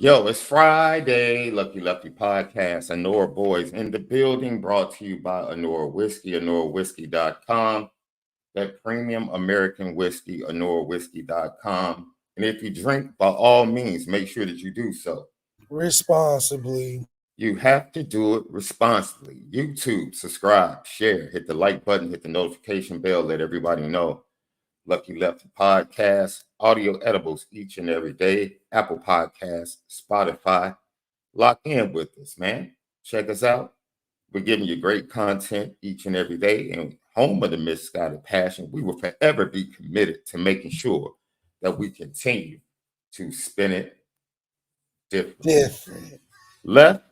Yo, it's Friday. Lucky Lefty Podcast. Honora Boys in the building, brought to you by Honora Whiskey, honorawhiskey.com. That premium American whiskey, honorawhiskey.com. And if you drink, by all means, make sure that you do so responsibly. You have to do it responsibly. YouTube, subscribe, share, hit the like button, hit the notification bell, let everybody know. Lucky Lefty Podcast, audio edibles each and every day. Apple Podcasts, Spotify. Lock in with us, man. Check us out. We're giving you great content each and every day. And home of the misguided passion, we will forever be committed to making sure that we continue to spin it different. Left,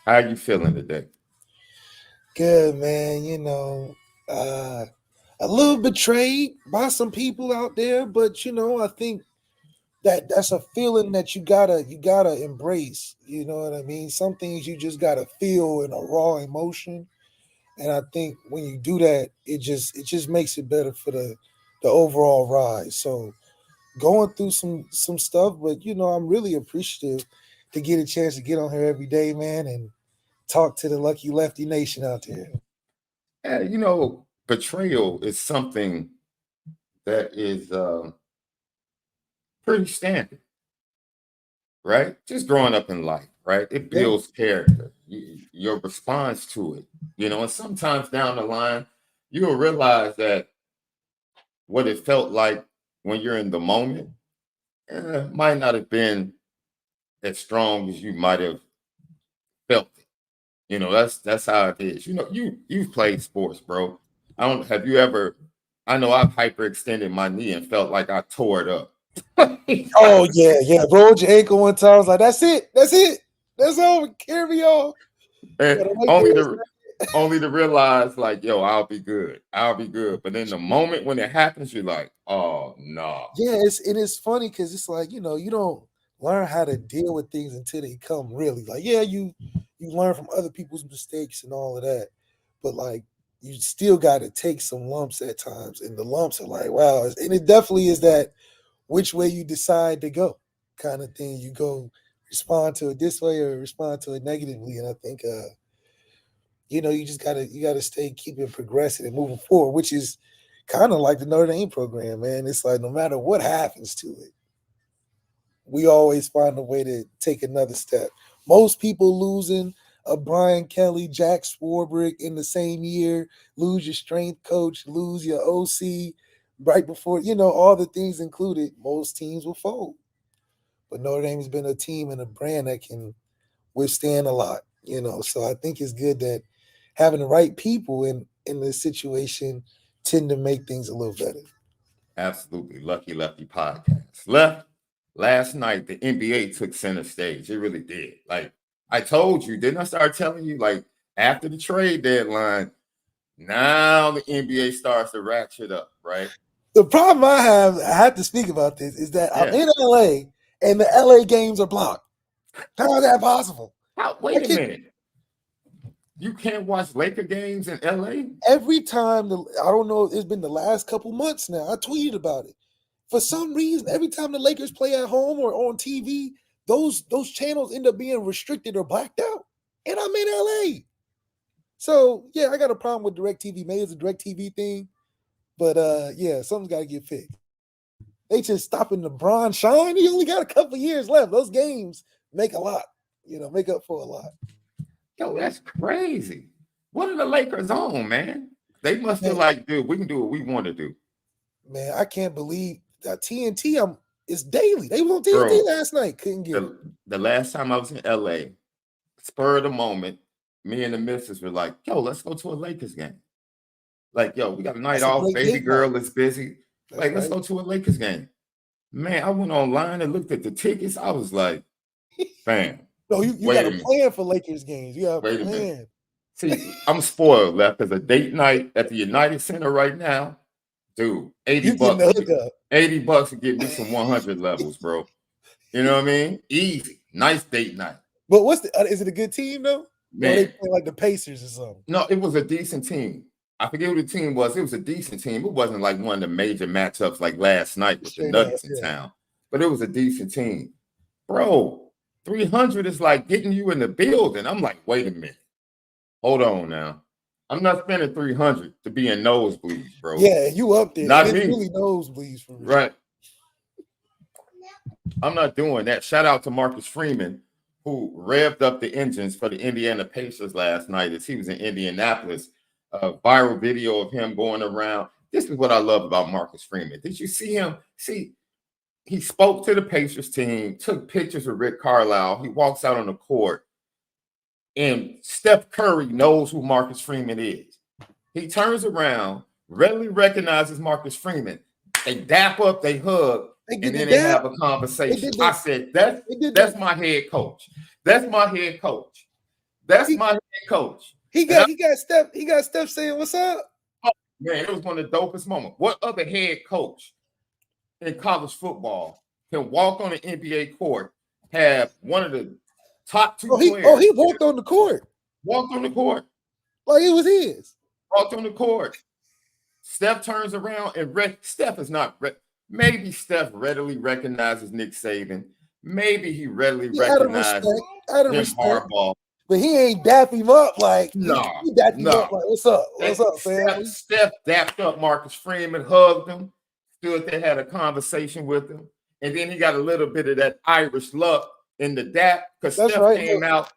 how are you feeling today? Good, man. A little betrayed by some people out there, but I think that's a feeling that you gotta embrace. You know what I mean? Some things you just gotta feel in a raw emotion, and I think when you do that, it just makes it better for the overall ride. So going through some stuff, but I'm really appreciative to get a chance to get on here every day, man, and talk to the Lucky Lefty Nation out there. Betrayal is something that is pretty standard, right? Just growing up in life, right? It builds character, your response to it, and sometimes down the line, you'll realize that what it felt like when you're in the moment might not have been as strong as you might have felt it. That's how it is. You've played sports, bro. Have you ever? I know I've hyperextended my knee and felt like I tore it up. Oh yeah. Rolled your ankle one time. I was like, that's it. That's over. Carry on. And only to realize, like, yo, I'll be good. But in the moment when it happens, you're like, oh no. Yeah, it's funny because it's like, you don't learn how to deal with things until they come really. Like, yeah, you learn from other people's mistakes and all of that, but like you still got to take some lumps at times, and the lumps are like, wow. And it definitely is that which way you decide to go kind of thing. You go respond to it this way or respond to it negatively, and I think you gotta keep it progressing and moving forward, which is kind of like the Notre Dame program, man. It's like no matter what happens to it, we always find a way to take another step. Most people losing a Brian Kelly, Jack Swarbrick in the same year, lose your strength coach, lose your OC right before, all the things included, most teams will fold. But Notre Dame has been a team and a brand that can withstand a lot, So I think it's good that having the right people in this situation tend to make things a little better. Absolutely. Lucky Lefty Podcast. Last night, the NBA took center stage. It really did. Like, I told you, didn't I start telling you, like, after the trade deadline, now the NBA starts to ratchet up, right? The problem I have to speak about this, is that I'm in LA and the LA games are blocked. How is that possible? Wait a minute. You can't watch Laker games in LA? Every time, I don't know, it's been the last couple months now. I tweeted about it. For some reason, every time the Lakers play at home or on TV, those channels end up being restricted or blacked out. And I'm in LA. So, yeah, I got a problem with DirecTV. Maybe it's a DirecTV thing. But, yeah, something's got to get fixed. They just stopping LeBron shine. He only got a couple years left. Those games make a lot, make up for a lot. Yo, that's crazy. What are the Lakers on, man? They must feel like, dude, we can do what we want to do. Man, I can't believe that TNT it's daily. They was on TNT last night. Couldn't get it. The last time I was in LA, spur of the moment, me and the missus were like, yo, let's go to a Lakers game. Like, yo, we got a night off. Baby girl is busy. Like, let's go to a Lakers game. Man, I went online and looked at the tickets. I was like, fam. No, you got a plan for Lakers games. You have a plan. See, I'm spoiled, Left, because a date night at the United Center right now, dude, $80 to get me some 100 levels, bro. You know what I mean? Easy. Nice date night. But is it a good team, though? Man. Or they play like the Pacers or something? No, it was a decent team. I forget who the team was. It was a decent team. It wasn't like one of the major matchups like last night with the Nuggets in town. But it was a decent team. Bro, 300 is like getting you in the building. I'm like, wait a minute. Hold on now. I'm not spending 300 to be in nosebleeds, bro. Yeah, you up there. Not It's me. really nosebleeds for me. Right. I'm not doing that. Shout out to Marcus Freeman, who revved up the engines for the Indiana Pacers last night as he was in Indianapolis. A viral video of him going around. This is what I love about Marcus Freeman. Did you see him? See, he spoke to the Pacers team, took pictures with Rick Carlisle. He walks out on the court, and Steph Curry knows who Marcus Freeman is. He turns around, readily recognizes Marcus Freeman. They dap up, they hug, and then they have a conversation. I said, that's my head coach. That's my head coach. That's my head coach. He got Steph saying, "What's up?" Oh, man, it was one of the dopest moments. What other head coach in college football can walk on an NBA court, have one of the top two players? He walked on the court. Walked on the court. Like it was his. Walked on the court. Steph turns around and Steph is not. Maybe Steph readily recognizes Nick Saban. Maybe he readily recognizes Jim Harbaugh. But he ain't dap him up like no. He dapped him up like, "What's up? What's up, fam?" Steph dapped up Marcus Freeman, hugged him, stood there, had a conversation with him, and then he got a little bit of that Irish luck in the dap because Steph came out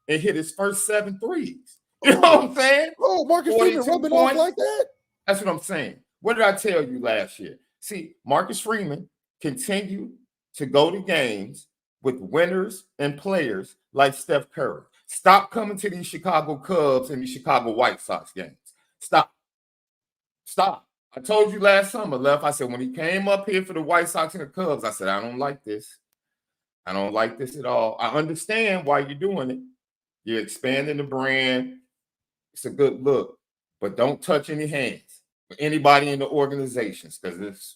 and hit his first 7 threes. You know what I'm saying? Oh, Marcus Freeman rubbing off like that? That's what I'm saying. What did I tell you last year? See, Marcus Freeman continued to go to games with winners and players like Steph Curry. Stop coming to these Chicago Cubs and these Chicago White Sox games. Stop. I told you last summer, Left. I said, when he came up here for the White Sox and the Cubs, I said, I don't like this. I don't like this at all. I understand why you're doing it. You're expanding the brand. It's a good look. But don't touch any hands with anybody in the organizations because it's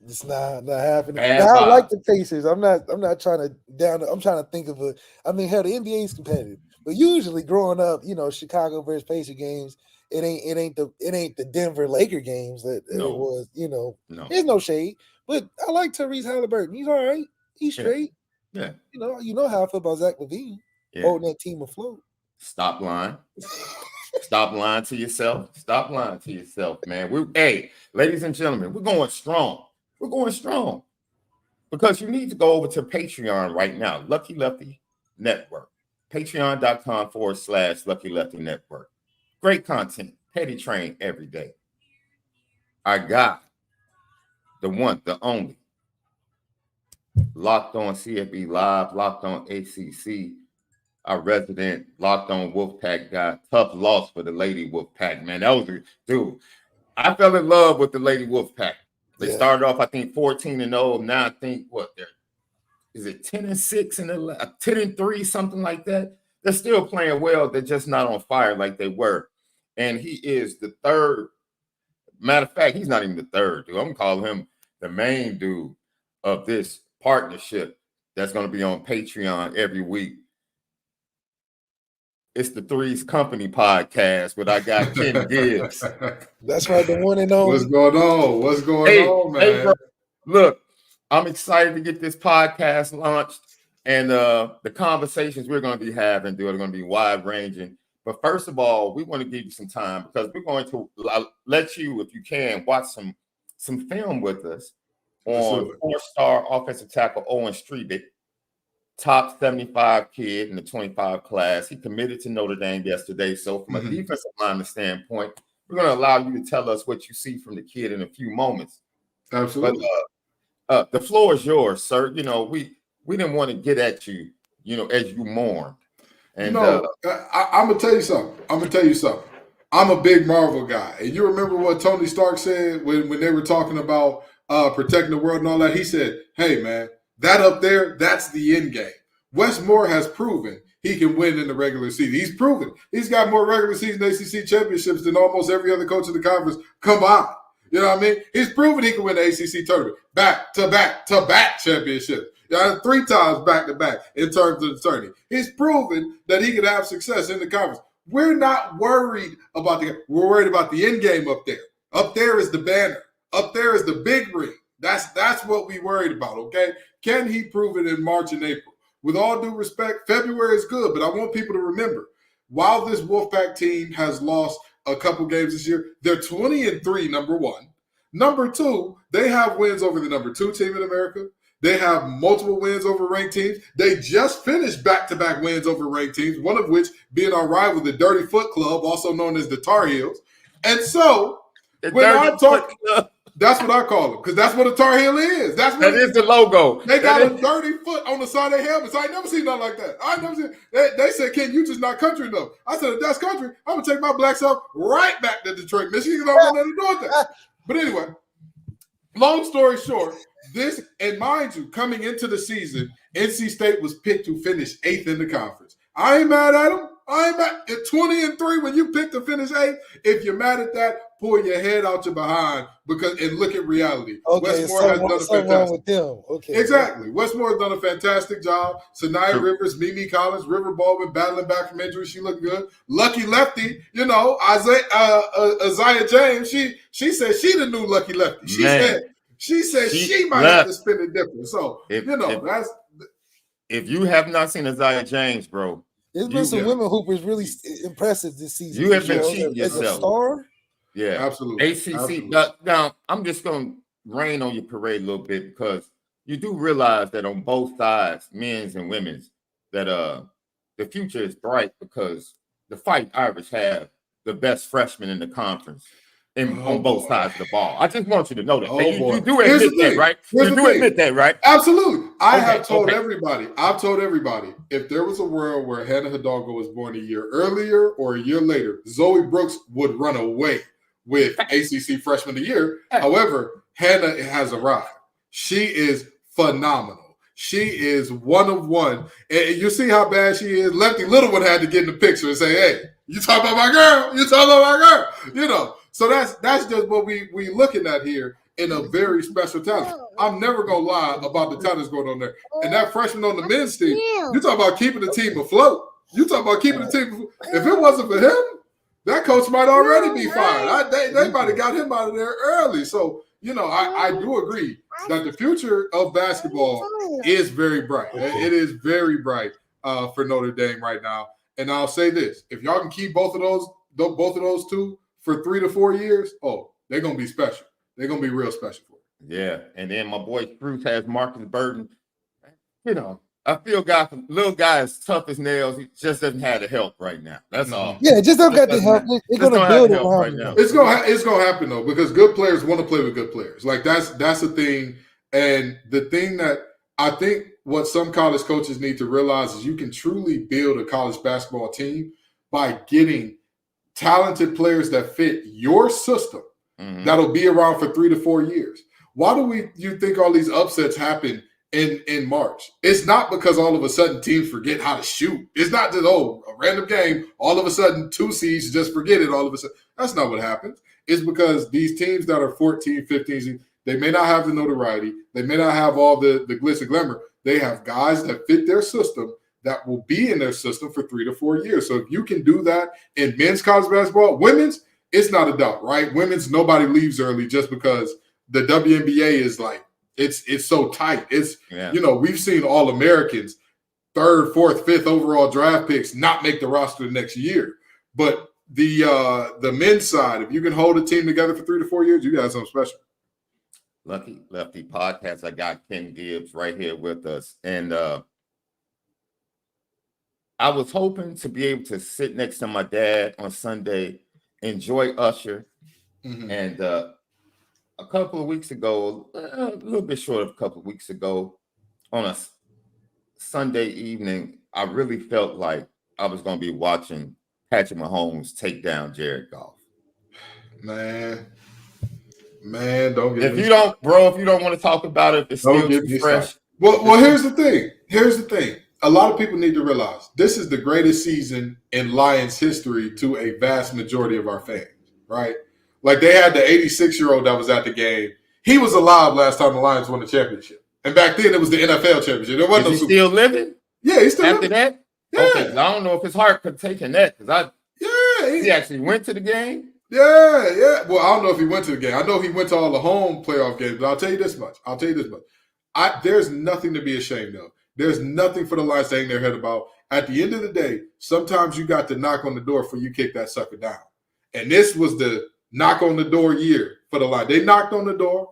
It's not happening. Now, I like the Pacers. I'm not trying to down. I'm trying to think of a. I mean, hell, the NBA is competitive, but usually growing up, Chicago versus Pacer games, it ain't the Denver Laker games that it was. No. There's no shade, but I like Tyrese Halliburton. He's all right. He's straight. Yeah. You know how I feel about Zach LaVine holding that team afloat. Stop lying. Stop lying to yourself. Stop lying to yourself, man. Hey, ladies and gentlemen, we're going strong. We're going strong because you need to go over to Patreon right now, Lucky Lefty Network, patreon.com/Lucky Lefty Network. Great content, petty train every day. I got the one, the only, Locked On CFB Live, Locked On ACC, our resident Locked On Wolfpack guy. Tough loss for the Lady Wolfpack, man. That was dude. I fell in love with the Lady Wolfpack. They started off, I think, 14-0. Now I think is it 10-6 and 10-3, something like that. They're still playing well. They're just not on fire like they were. And he is the third. Matter of fact, he's not even the third dude. I'm gonna call him the main dude of this partnership that's gonna be on Patreon every week. It's the Threes Company podcast, but I got Ken Gibbs. That's right, the one and only. What's going on, man? Hey, bro. Look, I'm excited to get this podcast launched, and the conversations we're going to be having, dude, are going to be wide-ranging. But first of all, we want to give you some time because we're going to let you, if you can, watch some film with us on 4-star offensive tackle Owen Strebig. Top 75 kid in the 25 class. He committed to Notre Dame yesterday. So from a defensive lineman standpoint, we're going to allow you to tell us what you see from the kid in a few moments. Absolutely. But the floor is yours, sir. We didn't want to get at you, as you mourned. And I'm going to tell you something. I'm a big Marvel guy. And you remember what Tony Stark said when they were talking about protecting the world and all that? He said, hey, man, that up there, that's the end game. Wes Moore has proven he can win in the regular season. He's proven. He's got more regular season ACC championships than almost every other coach in the conference combined. You know what I mean? He's proven he can win the ACC tournament. Back-to-back championships. 3 times back-to-back in terms of the tourney. He's proven that he can have success in the conference. We're not worried about we're worried about the end game up there. Up there is the banner. Up there is the big ring. That's what we worried about, okay? Can he prove it in March and April? With all due respect, February is good, but I want people to remember, while this Wolfpack team has lost a couple games this year, they're 20-3, number one. Number two, they have wins over the number 2 team in America. They have multiple wins over ranked teams. They just finished back-to-back wins over ranked teams, one of which being our rival, the Dirty Foot Club, also known as the Tar Heels. And so, when I talk, that's what I call them, because that's what a Tar Heel is. That is the logo. They got a dirty foot on the side of their helmets. I ain't never seen nothing like that. I never seen. They said, "Ken, you just not country enough." I said, "If that's country, I'm gonna take my black self right back to Detroit, Michigan. I don't want nothing to do with that." But anyway, long story short, this, and mind you, coming into the season, NC State was picked to finish 8th in the conference. I ain't mad at them. I ain't mad at 20-3 when you pick to finish 8th. If you're mad at that, pull your head out your behind and look at reality. Okay, Westmore has done a fantastic. with them. Okay, exactly. Westmore has done a fantastic job. Sanaya Rivers, Mimi Collins, River Baldwin battling back from injury. She looked good. Lucky Lefty, Isaiah James. She said she the new Lucky Lefty. She said she might have to spin it different. So that's. If you have not seen Isaiah James, bro, there's been some women hoopers really impressive this season. You have been cheating yourself. As a star? Yeah, absolutely. ACC. Absolutely. Now, I'm just going to rain on your parade a little bit because you do realize that on both sides, men's and women's, that the future is bright because the Fighting Irish have the best freshmen in the conference on both sides of the ball. I just want you to know that. You do admit that, right? You do admit that, right? Absolutely. I've told everybody, if there was a world where Hannah Hidalgo was born a year earlier or a year later, Zoe Brooks would run away with ACC Freshman of the Year. However, Hannah has arrived. She is phenomenal. She is one of one. And you see how bad she is. Lefty Littlewood had to get in the picture and say, "Hey, you talking about my girl? You talking about my girl?" So that's just what we looking at here in a very special talent. I'm never gonna lie about the talent that's going on there. And that freshman on the men's team, you talk about keeping the team afloat. You talk about keeping the team. If it wasn't for him, that coach might already be fired. They might have got him out of there early. So I do agree that the future of basketball is very bright. It is very bright for Notre Dame right now. And I'll say this: if y'all can keep both of those two for 3 to 4 years, they're gonna be special. They're gonna be real special for it. Yeah, and then my boy Bruce has Marcus Burton. I feel little guy is tough as nails. He just doesn't have the help right now. That's all. Yeah, just don't got the help. They're gonna build it right now. It's gonna happen though, because good players want to play with good players. Like that's the thing. And the thing that I think what some college coaches need to realize is you can truly build a college basketball team by getting talented players that fit your system that'll be around for 3 to 4 years. Why do you think all these upsets happen in March? It's not because all of a sudden teams forget how to shoot. It's not just, a random game, all of a sudden 2 seeds just forget it all of a sudden. That's not what happens. It's because these teams that are 14, 15, they may not have the notoriety. They may not have all the glitz and glamour. They have guys that fit their system that will be in their system for 3 to 4 years. So if you can do that in men's college basketball, women's, it's not a doubt, right? Women's, nobody leaves early just because the WNBA is like, it's so tight. We've seen All-Americans, 3rd, 4th, 5th overall draft picks not make the roster the next year. But the men's side, if you can hold a team together for 3 to 4 years, you got something special. Lucky Lefty Podcast. I got Ken Gibbs right here with us. And I was hoping to be able to sit next to my dad on Sunday, enjoy Usher. And a couple of weeks ago, a little bit short of a couple of weeks ago, on a Sunday evening, I really felt like I was going to be watching Patrick Mahomes take down Jared Goff. Man, don't get if you don't want to talk about it, it's still too fresh. Well, here's the thing. A lot of people need to realize this is the greatest season in Lions history to a vast majority of our fans, right? Like they had the 86-year-old that was at the game. He was alive last time the Lions won the championship. And back then it was the NFL championship. There wasn't Is he still living? Yeah, he's still after living. That? Yeah. Okay, I don't know if his heart could take that because he actually went to the game. Yeah. Well, I don't know if he went to the game. I know he went to all the home playoff games, but I'll tell you this much. There's nothing to be ashamed of. There's nothing for the Lions to hang their head about. At the end of the day, sometimes you got to knock on the door before you kick that sucker down. And this was the knock on the door year for the Lions. They knocked on the door.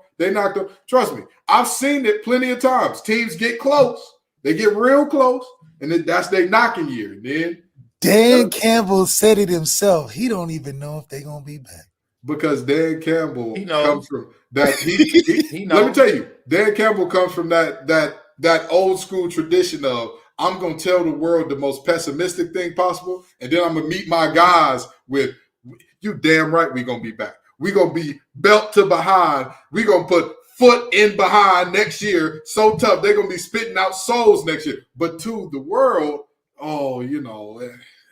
Trust me, I've seen it plenty of times. Teams get close. They get real close, and that's their knocking year. And then Dan Campbell said it himself. He don't even know if they're going to be back. Because Dan Campbell comes from that. He Let me tell you, Dan Campbell comes from that old school tradition of I'm going to tell the world the most pessimistic thing possible, and then I'm going to meet my guys with, you damn right we're going to be back. We're going to be belt to behind. We're going to put foot in behind next year. So tough. They're going to be spitting out souls next year. But to the world,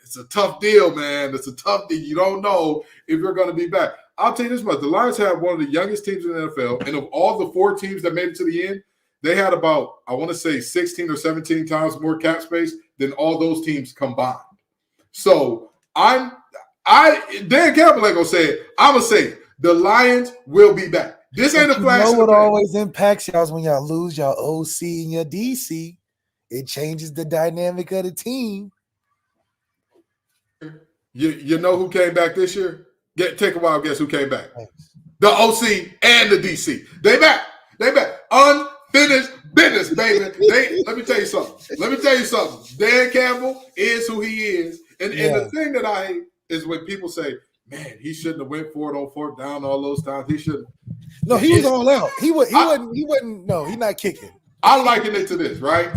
it's a tough deal, man. It's a tough deal. You don't know if you're going to be back. I'll tell you this much. The Lions have one of the youngest teams in the NFL, and of all the 4 teams that made it to the end, they had about, I want to say, 16 or 17 times more cap space than all those teams combined. So Dan Campbell ain't going to say it. I'm going to say it. The Lions will be back. This ain't a flash. You know what always impacts y'all is when y'all lose y'all OC and your DC. It changes the dynamic of the team. You know who came back this year? Take a wild guess who came back. The OC and the DC. They back. Unfinished business, baby. Let me tell you something. Dan Campbell is who he is. And the thing that I hate is when people say, man, he shouldn't have went for it on 4th down all those times. He shouldn't. No, he was all out. He wasn't. No, he's not kicking. I liken it to this, right?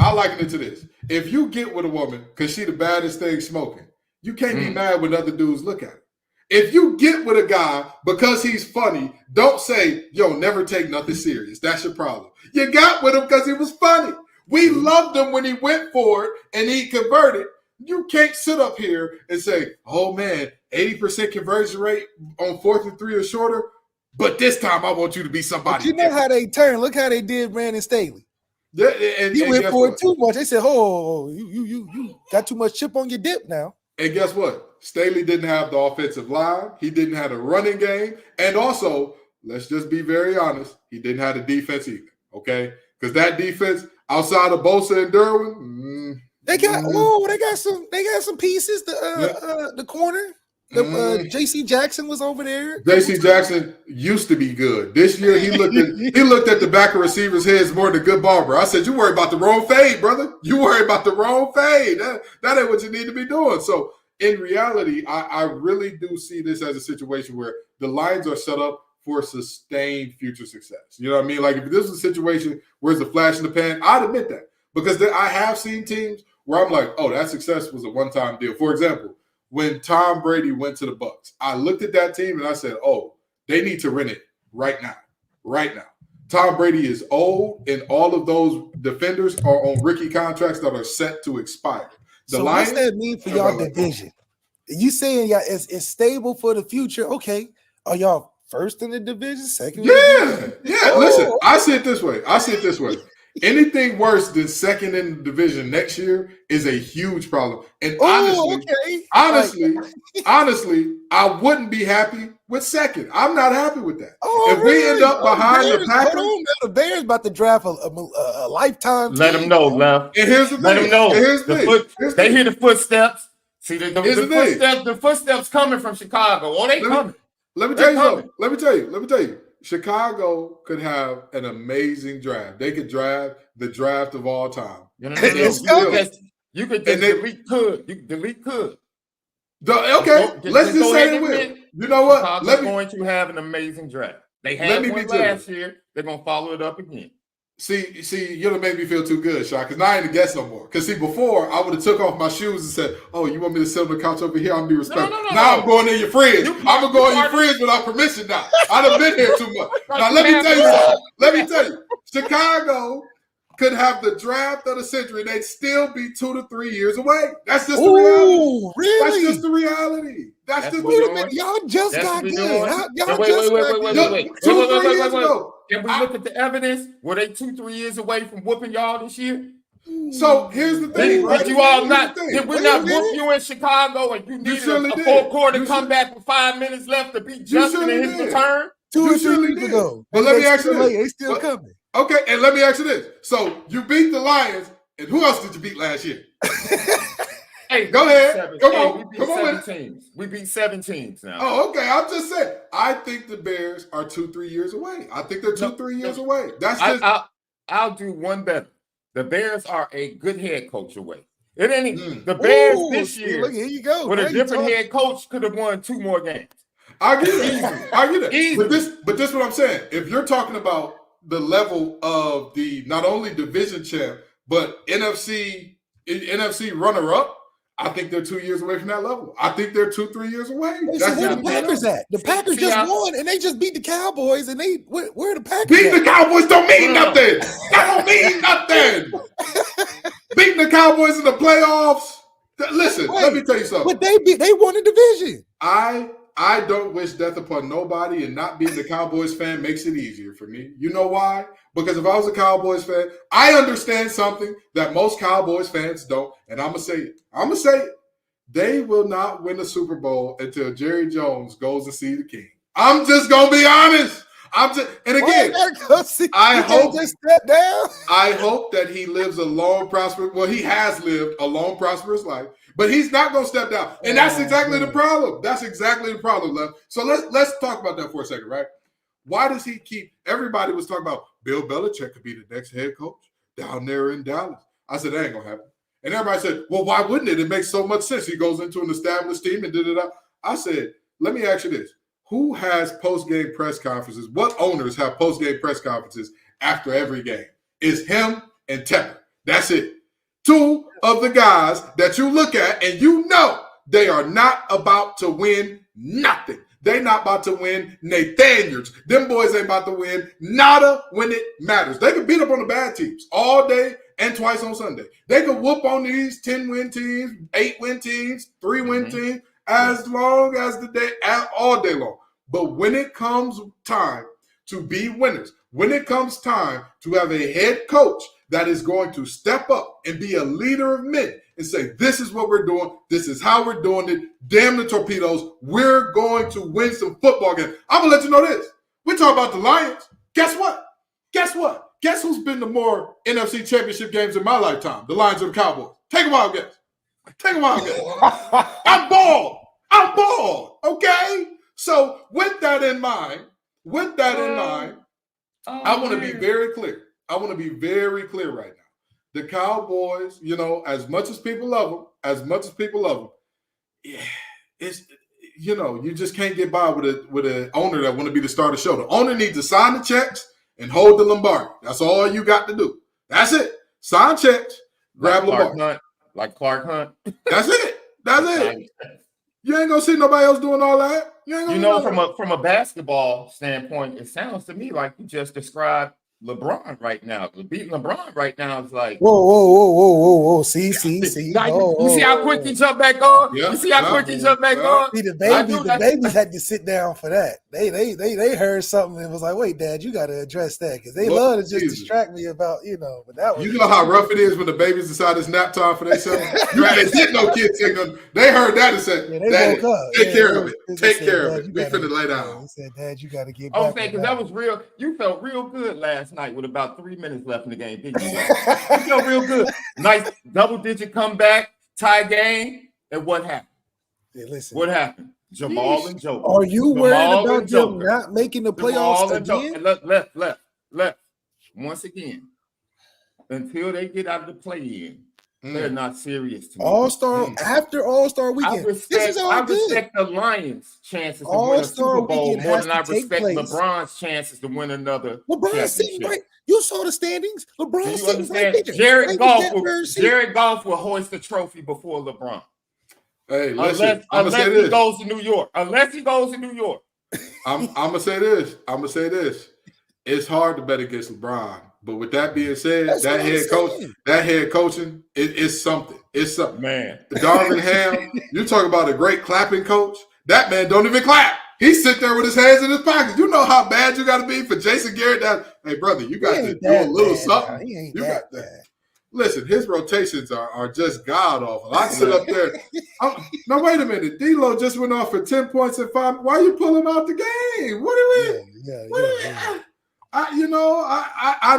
If you get with a woman because she the baddest thing smoking, you can't be mad when other dudes look at her. If you get with a guy because he's funny, don't say, yo, never take nothing serious. That's your problem. You got with him because he was funny. We loved him when he went for it and he converted. You can't sit up here and say, oh, man, 80% conversion rate on 4th and 3 or shorter, but this time I want you to be somebody. But you know how they turn. Look how they did Brandon Staley. Yeah, and he went for it too much. They said, oh, you got too much chip on your dip now. And guess what? Staley didn't have the offensive line. He didn't have a running game. And also, let's just be very honest, he didn't have the defense either, okay? Because that defense, outside of Bosa and Derwin, they got some pieces. The corner. J.C. Jackson was over there. J.C. Jackson used to be good. This year he looked at the back of receivers' heads more than a good barber. I said, you worry about the wrong fade, brother. You worry about the wrong fade. That ain't what you need to be doing. So in reality, I really do see this as a situation where the Lions are set up for sustained future success. You know what I mean? Like if this is a situation where it's a flash in the pan, I'd admit that. Because I have seen teams where I'm like, oh, that success was a one-time deal. For example, when Tom Brady went to the Bucs, I looked at that team and I said, oh, they need to rent it right now. Tom Brady is old, and all of those defenders are on rookie contracts that are set to expire. So what's that mean for y'all division? You saying y'all it's stable for the future? Okay. Are y'all first in the division, second? Yeah. Listen, I see it this way. Anything worse than second in the division next year is a huge problem. And honestly, I wouldn't be happy with second. I'm not happy with that. If we end up behind the Packers, the Bears about to draft a lifetime. Let them know, Left. And here's the thing. Let them know. They hear the footsteps. See the footsteps coming from Chicago. Oh, they coming. Let me tell you something. Let me tell you. Chicago could have an amazing draft. They could draft the draft of all time. You could delete could. Let's just say it will. You know what? Chicago's going to have an amazing draft. They had one last year. They're going to follow it up again. See, you don't make me feel too good, Sean, because now I ain't a guest no more. Because, before, I would have took off my shoes and said, oh, you want me to sit on the couch over here? I'm going to be respectful. No. Now I'm going in your fridge. I'm going to go in your fridge without permission now. I done been here too much. Now, let me tell you. Chicago could have the draft of the century, and they'd still be 2 to 3 years away. That's just the reality. Really? That's just the reality. Y'all just got good. Wait. 2 or 3 years ago. Can we look at the evidence? Were they 2-3 years away from whooping y'all this year? So here's the thing, right? Did you all Here's not? the thing. Did we Wait a not minute. whoop you in Chicago and you needed surely a did. full quarter You comeback with 5 minutes left to beat Justin surely in his did. return? 2 You or 3 surely weeks did. ago. But let me ask you still this. They still But- coming. Okay, and let me ask you this. So you beat the Lions, and who else did you beat last year? Hey, Go we beat ahead. seven- Come hey, on. we beat Come on 7 with it. teams. We beat 7 teams now. Oh, okay. I'm just saying. I think the Bears are 2-3 years away. I think they're 2-3 years away. That's just I'll do one better. The Bears are a good head coach away. It ain't the Ooh, Bears this see, year look, here you go. with Now a you different talking. head coach could have won 2 more games. I get it. I get it. Easily. But this is what I'm saying. If you're talking about the level of the not only division champ, but NFC runner-up, I think they're 2 years away from that level. I think they're 2-3 years away. Hey, so where the not Packers at? The Packers see just how- won, and they just beat the Cowboys, and where the Packers Beating the at? Cowboys don't mean No. nothing. That don't mean nothing. Beating the Cowboys in the playoffs. Listen, let me tell you something. But they won the division. I don't wish death upon nobody, and not being the Cowboys fan makes it easier for me. You know why? Because if I was a Cowboys fan, I understand something that most Cowboys fans don't, and I'm gonna say it. They will not win the Super Bowl until Jerry Jones goes to see the King. I'm just gonna be honest. And again, I hope just step down. I hope that he lives a long, prosperous. Well, he has lived a long, prosperous life, but he's not going to step down, and that's exactly the problem. That's exactly the problem, Left. So let's talk about that for a second, right? Why does he keep? Everybody was talking about Bill Belichick could be the next head coach down there in Dallas. I said that ain't gonna happen, and everybody said, "Well, why wouldn't it? It makes so much sense. He goes into an established team and da." I said, "Let me ask you this." Who has post-game press conferences? What owners have post-game press conferences after every game? It's him and Tepper. That's it. 2 of the guys that you look at and you know they are not about to win nothing. They not about to win Nathaniels. Them boys ain't about to win nada when it matters. They can beat up on the bad teams all day and twice on Sunday. They can whoop on these 10-win teams, 8-win teams, 3-win teams, as long as the day, all day long. But when it comes time to be winners, when it comes time to have a head coach that is going to step up and be a leader of men and say, this is what we're doing, this is how we're doing it, damn the torpedoes, we're going to win some football games. I'm going to let you know this. We talk about the Lions. Guess what? Guess who's been to more NFC championship games in my lifetime? The Lions or the Cowboys? Take a wild guess. I'm bald. Okay? So with that in mind, I want to be very clear. Right now. The Cowboys, as much as people love them, yeah, it's you just can't get by with an owner that want to be the star of the show. The owner needs to sign the checks and hold the Lombardi. That's all you got to do. That's it. Sign checks, grab Lombardi. Like Clark Hunt. That's it. You ain't gonna see nobody else doing all that. From a basketball standpoint, it sounds to me like you just described LeBron right now. Beating LeBron right now is like whoa. See. You see how quick he jumped back on? Yeah, you see how quick he jumped back on? See, the babies had to sit down for that. They heard something and was like, wait, Dad, you gotta address that, because they love to just distract me about, but that was how rough it is when the babies decide it's nap time for themselves. You can't get no kids take them. They heard that and said, Daddy, take care of it. Take care of it. We finna lay down. He said, Dad, you gotta get I was back. saying, because that was real. You felt real good last night with about 3 minutes left in the game, didn't you? You felt real good. Nice double-digit comeback, tie game. And what happened? Hey, listen. What happened? Jamal and Joker. Are you worried about them not making the playoffs again? Left. Once again, until they get out of the play-in, they're not serious to me. After All-Star weekend. I respect the Lions' chances to win a Super Bowl more than I respect LeBron's chances to win another LeBron's sitting right. You saw the standings. LeBron's sitting right there. Jared Goff will hoist the trophy before LeBron. Hey, listen. Unless he goes to New York. I'm gonna say this. It's hard to bet against LeBron. But with that being said, that head coaching, it's something. It's something. Man. Darvin Ham, you talk about a great clapping coach. That man don't even clap. He sit there with his hands in his pockets. You know how bad you got to be for Jason Garrett. Hey, brother, you got to do a little something. He ain't you that got bad. listen, his rotations are just god awful. I sit up there. Now wait a minute. D'Lo just went off for 10 points and 5. Why you pull him out the game? What are we? Yeah. I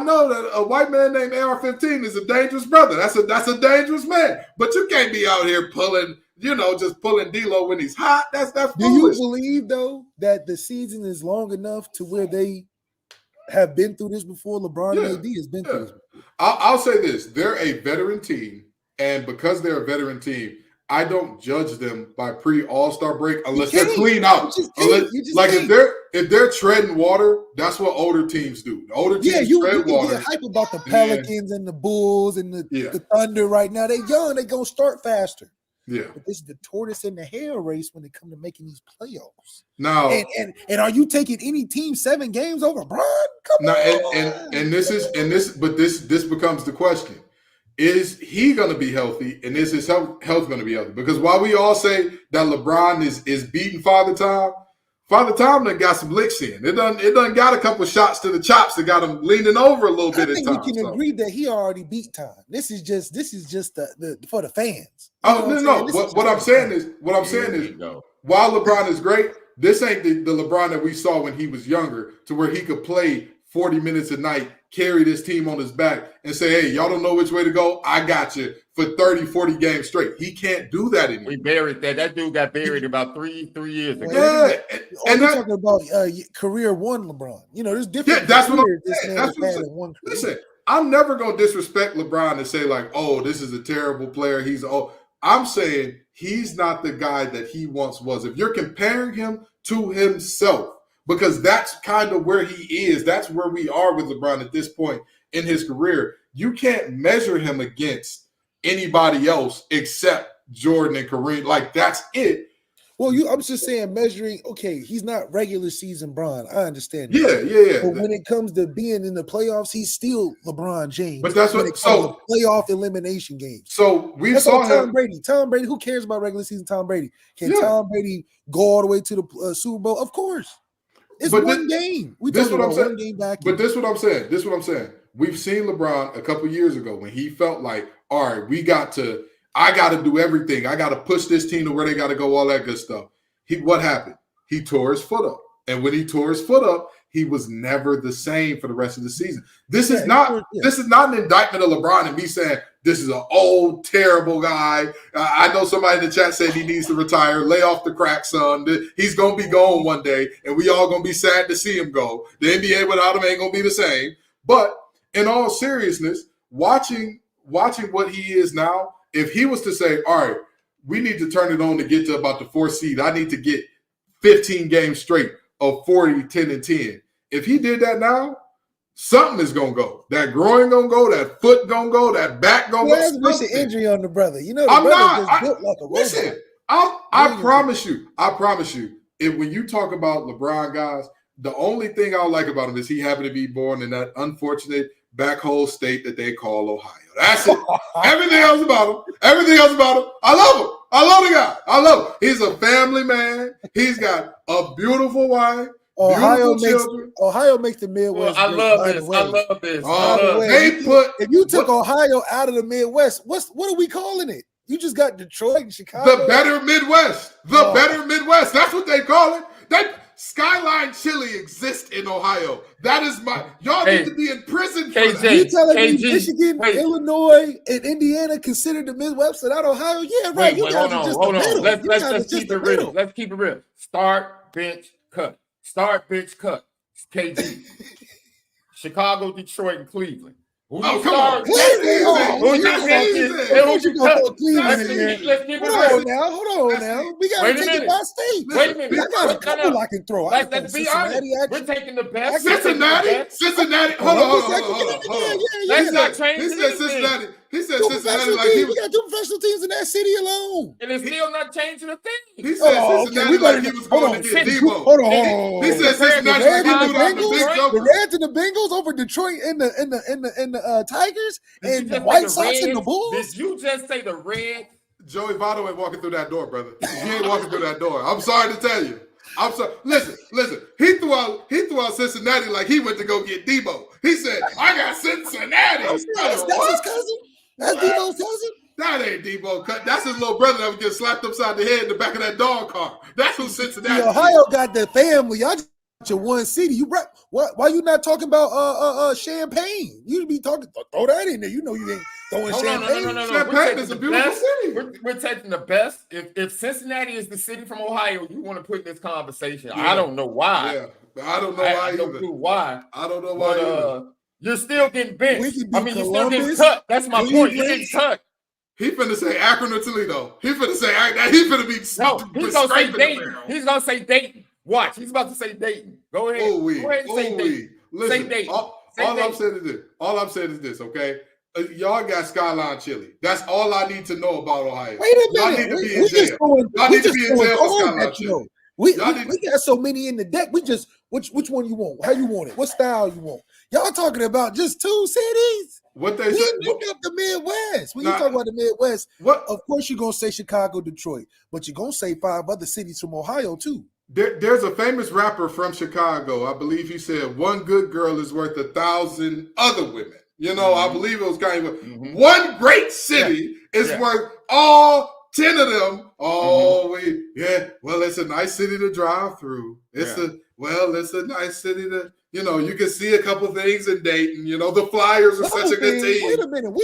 know that a white man named AR-15 is a dangerous brother. That's a dangerous man. But you can't be out here pulling, just pulling D'Lo when he's hot. That's foolish. Do you believe though that the season is long enough to where they have been through this before? LeBron and AD has been through this before. I'll say this: they're a veteran team, and because they're a veteran team, I don't judge them by pre-All-Star break unless they're clean out. If they're treading water, that's what older teams do. The older teams tread water. Get hype about the Pelicans and the Bulls and the Thunder right now. They're young. They're going to start faster. Yeah. But this is the tortoise and the hare race when it comes to making these playoffs. Now, and are you taking any team 7 games over Bron? Come on. And this becomes the question. Is he going to be healthy, and is his health going to be healthy? Because while we all say that LeBron is beating Father Time done got some licks in. It done got a couple shots to the chops that got him leaning over a little bit. I think we can agree that he already beat Time. This is just the for the fans. What I'm saying is while LeBron is great, this ain't the LeBron that we saw when he was younger, to where he could play 40 minutes a night, carry this team on his back, and say, hey, y'all don't know which way to go? I got you for 30, 40 games straight. He can't do that anymore. We buried that. That dude got buried about three years ago. Yeah. And we're talking about career one LeBron. There's different. Yeah, that's what I'm saying. Listen, I'm never going to disrespect LeBron and say, like, oh, this is a terrible player. I'm saying he's not the guy that he once was. If you're comparing him to himself, because that's kind of where he is. That's where we are with LeBron at this point in his career. You can't measure him against anybody else except Jordan and Kareem. Like, that's it. Well, I'm just saying measuring, okay, he's not regular season Bron. I understand. Yeah. But when it comes to being in the playoffs, he's still LeBron James. But that's playoff elimination games. So we saw Tom Brady. Tom Brady, who cares about regular season Tom Brady? Can Tom Brady go all the way to the Super Bowl? Of course. It's one game. This is what I'm saying. But this is what I'm saying. We've seen LeBron a couple years ago when he felt like, all right, I got to do everything. I got to push this team to where they got to go, all that good stuff. What happened? He tore his foot up. And when he tore his foot up, he was never the same for the rest of the season. This is not an indictment of LeBron and me saying this is an old, terrible guy. I know somebody in the chat said he needs to retire. Lay off the crack, son. He's going to be gone one day, and we all going to be sad to see him go. The NBA without him ain't going to be the same. But in all seriousness, watching what he is now, if he was to say, all right, we need to turn it on to get to about the 4th seed. I need to get 15 games straight of 40, 10, and 10. If he did that now, something is going to go. That groin going to go, that foot going to go, that back going to go. He has an injury on the brother. The I'm brother not. just built like a robot. Listen, I promise you, if when you talk about LeBron guys, the only thing I like about him is he happened to be born in that unfortunate backhole state that they call Ohio. That's it. Everything else about him, I love him. I love the guy. I love him. He's a family man. He's got a beautiful wife. Ohio makes the Midwest. I love this. If you took Ohio out of the Midwest, what are we calling it? You just got Detroit and Chicago. The better Midwest. Better Midwest. That's what they call it. Skyline Chili exists in Ohio. That is y'all need to be in prison for that. You telling me Michigan, Illinois, and Indiana considered the Midwest and not Ohio? Yeah, right. Hold on. Let's keep it real. Let's keep it real. Start, bench, cut. Start, bench, cut. KG. Chicago, Detroit, and Cleveland. Come on. Hold on now. We got to take it by state. Wait a minute. I got a couple I can throw. Let's be honest. We're taking the best. Cincinnati. Hold on. Let's not change Cincinnati. He said Cincinnati like he was. We got 2 professional teams in that city alone. And it's still not changing a thing. He said Cincinnati like he was going to get Debo. Hold on. He said Cincinnati like he was going to big jumper. The Reds and the Bengals over Detroit and the Tigers and the White Sox and the Bulls. Did you just say the Reds? Joey Votto ain't walking through that door, brother. He ain't walking through that door. I'm sorry to tell you. I'm sorry. Listen. He threw out Cincinnati like he went to go get Debo. He said, "I got Cincinnati." That's his cousin. That's Debo's cousin. That ain't Debo. That's his little brother that would get slapped upside the head in the back of that dog car. That's who Cincinnati. Ohio got the family. Y'all just your one city. You why you not talking about Champaign? You be talking throw that in there. You know you ain't throwing Champaign. No. Champaign is a beautiful city. We're taking the best. If Cincinnati is the city from Ohio, you want to put in this conversation. Yeah. I don't know why. Yeah, I don't know why. I don't know why. I don't know why. Either. You're still getting benched. I mean, Columbus, you're still getting cut. That's my point. You're getting cut. He finna say Akron or Toledo. He finna say he finna be. No, he's gonna say Dayton. He's gonna say Dayton. Watch, he's about to say Dayton. Go ahead. Go ahead and say Dayton. Listen, say Dayton. All I'm saying is this. Okay, y'all got Skyline Chili. That's all I need to know about Ohio. Wait a minute. Y'all need to be in jail. Y'all need to be in jail for Skyline Chili. We got so many in the deck. We just which one you want? How you want it? What style you want? Y'all talking about just 2 cities? What they say? Look up the Midwest. When you talk about the Midwest, of course you're gonna say Chicago, Detroit, but you're gonna say 5 other cities from Ohio too. There's a famous rapper from Chicago. I believe he said, "One good girl is worth 1,000 other women." You know, I believe it was kind of one great city is worth all 10 of them. Oh, well, it's a nice city to drive through. It's a nice city to, you can see a couple things in Dayton. The Flyers are such a good team. Wait a minute. We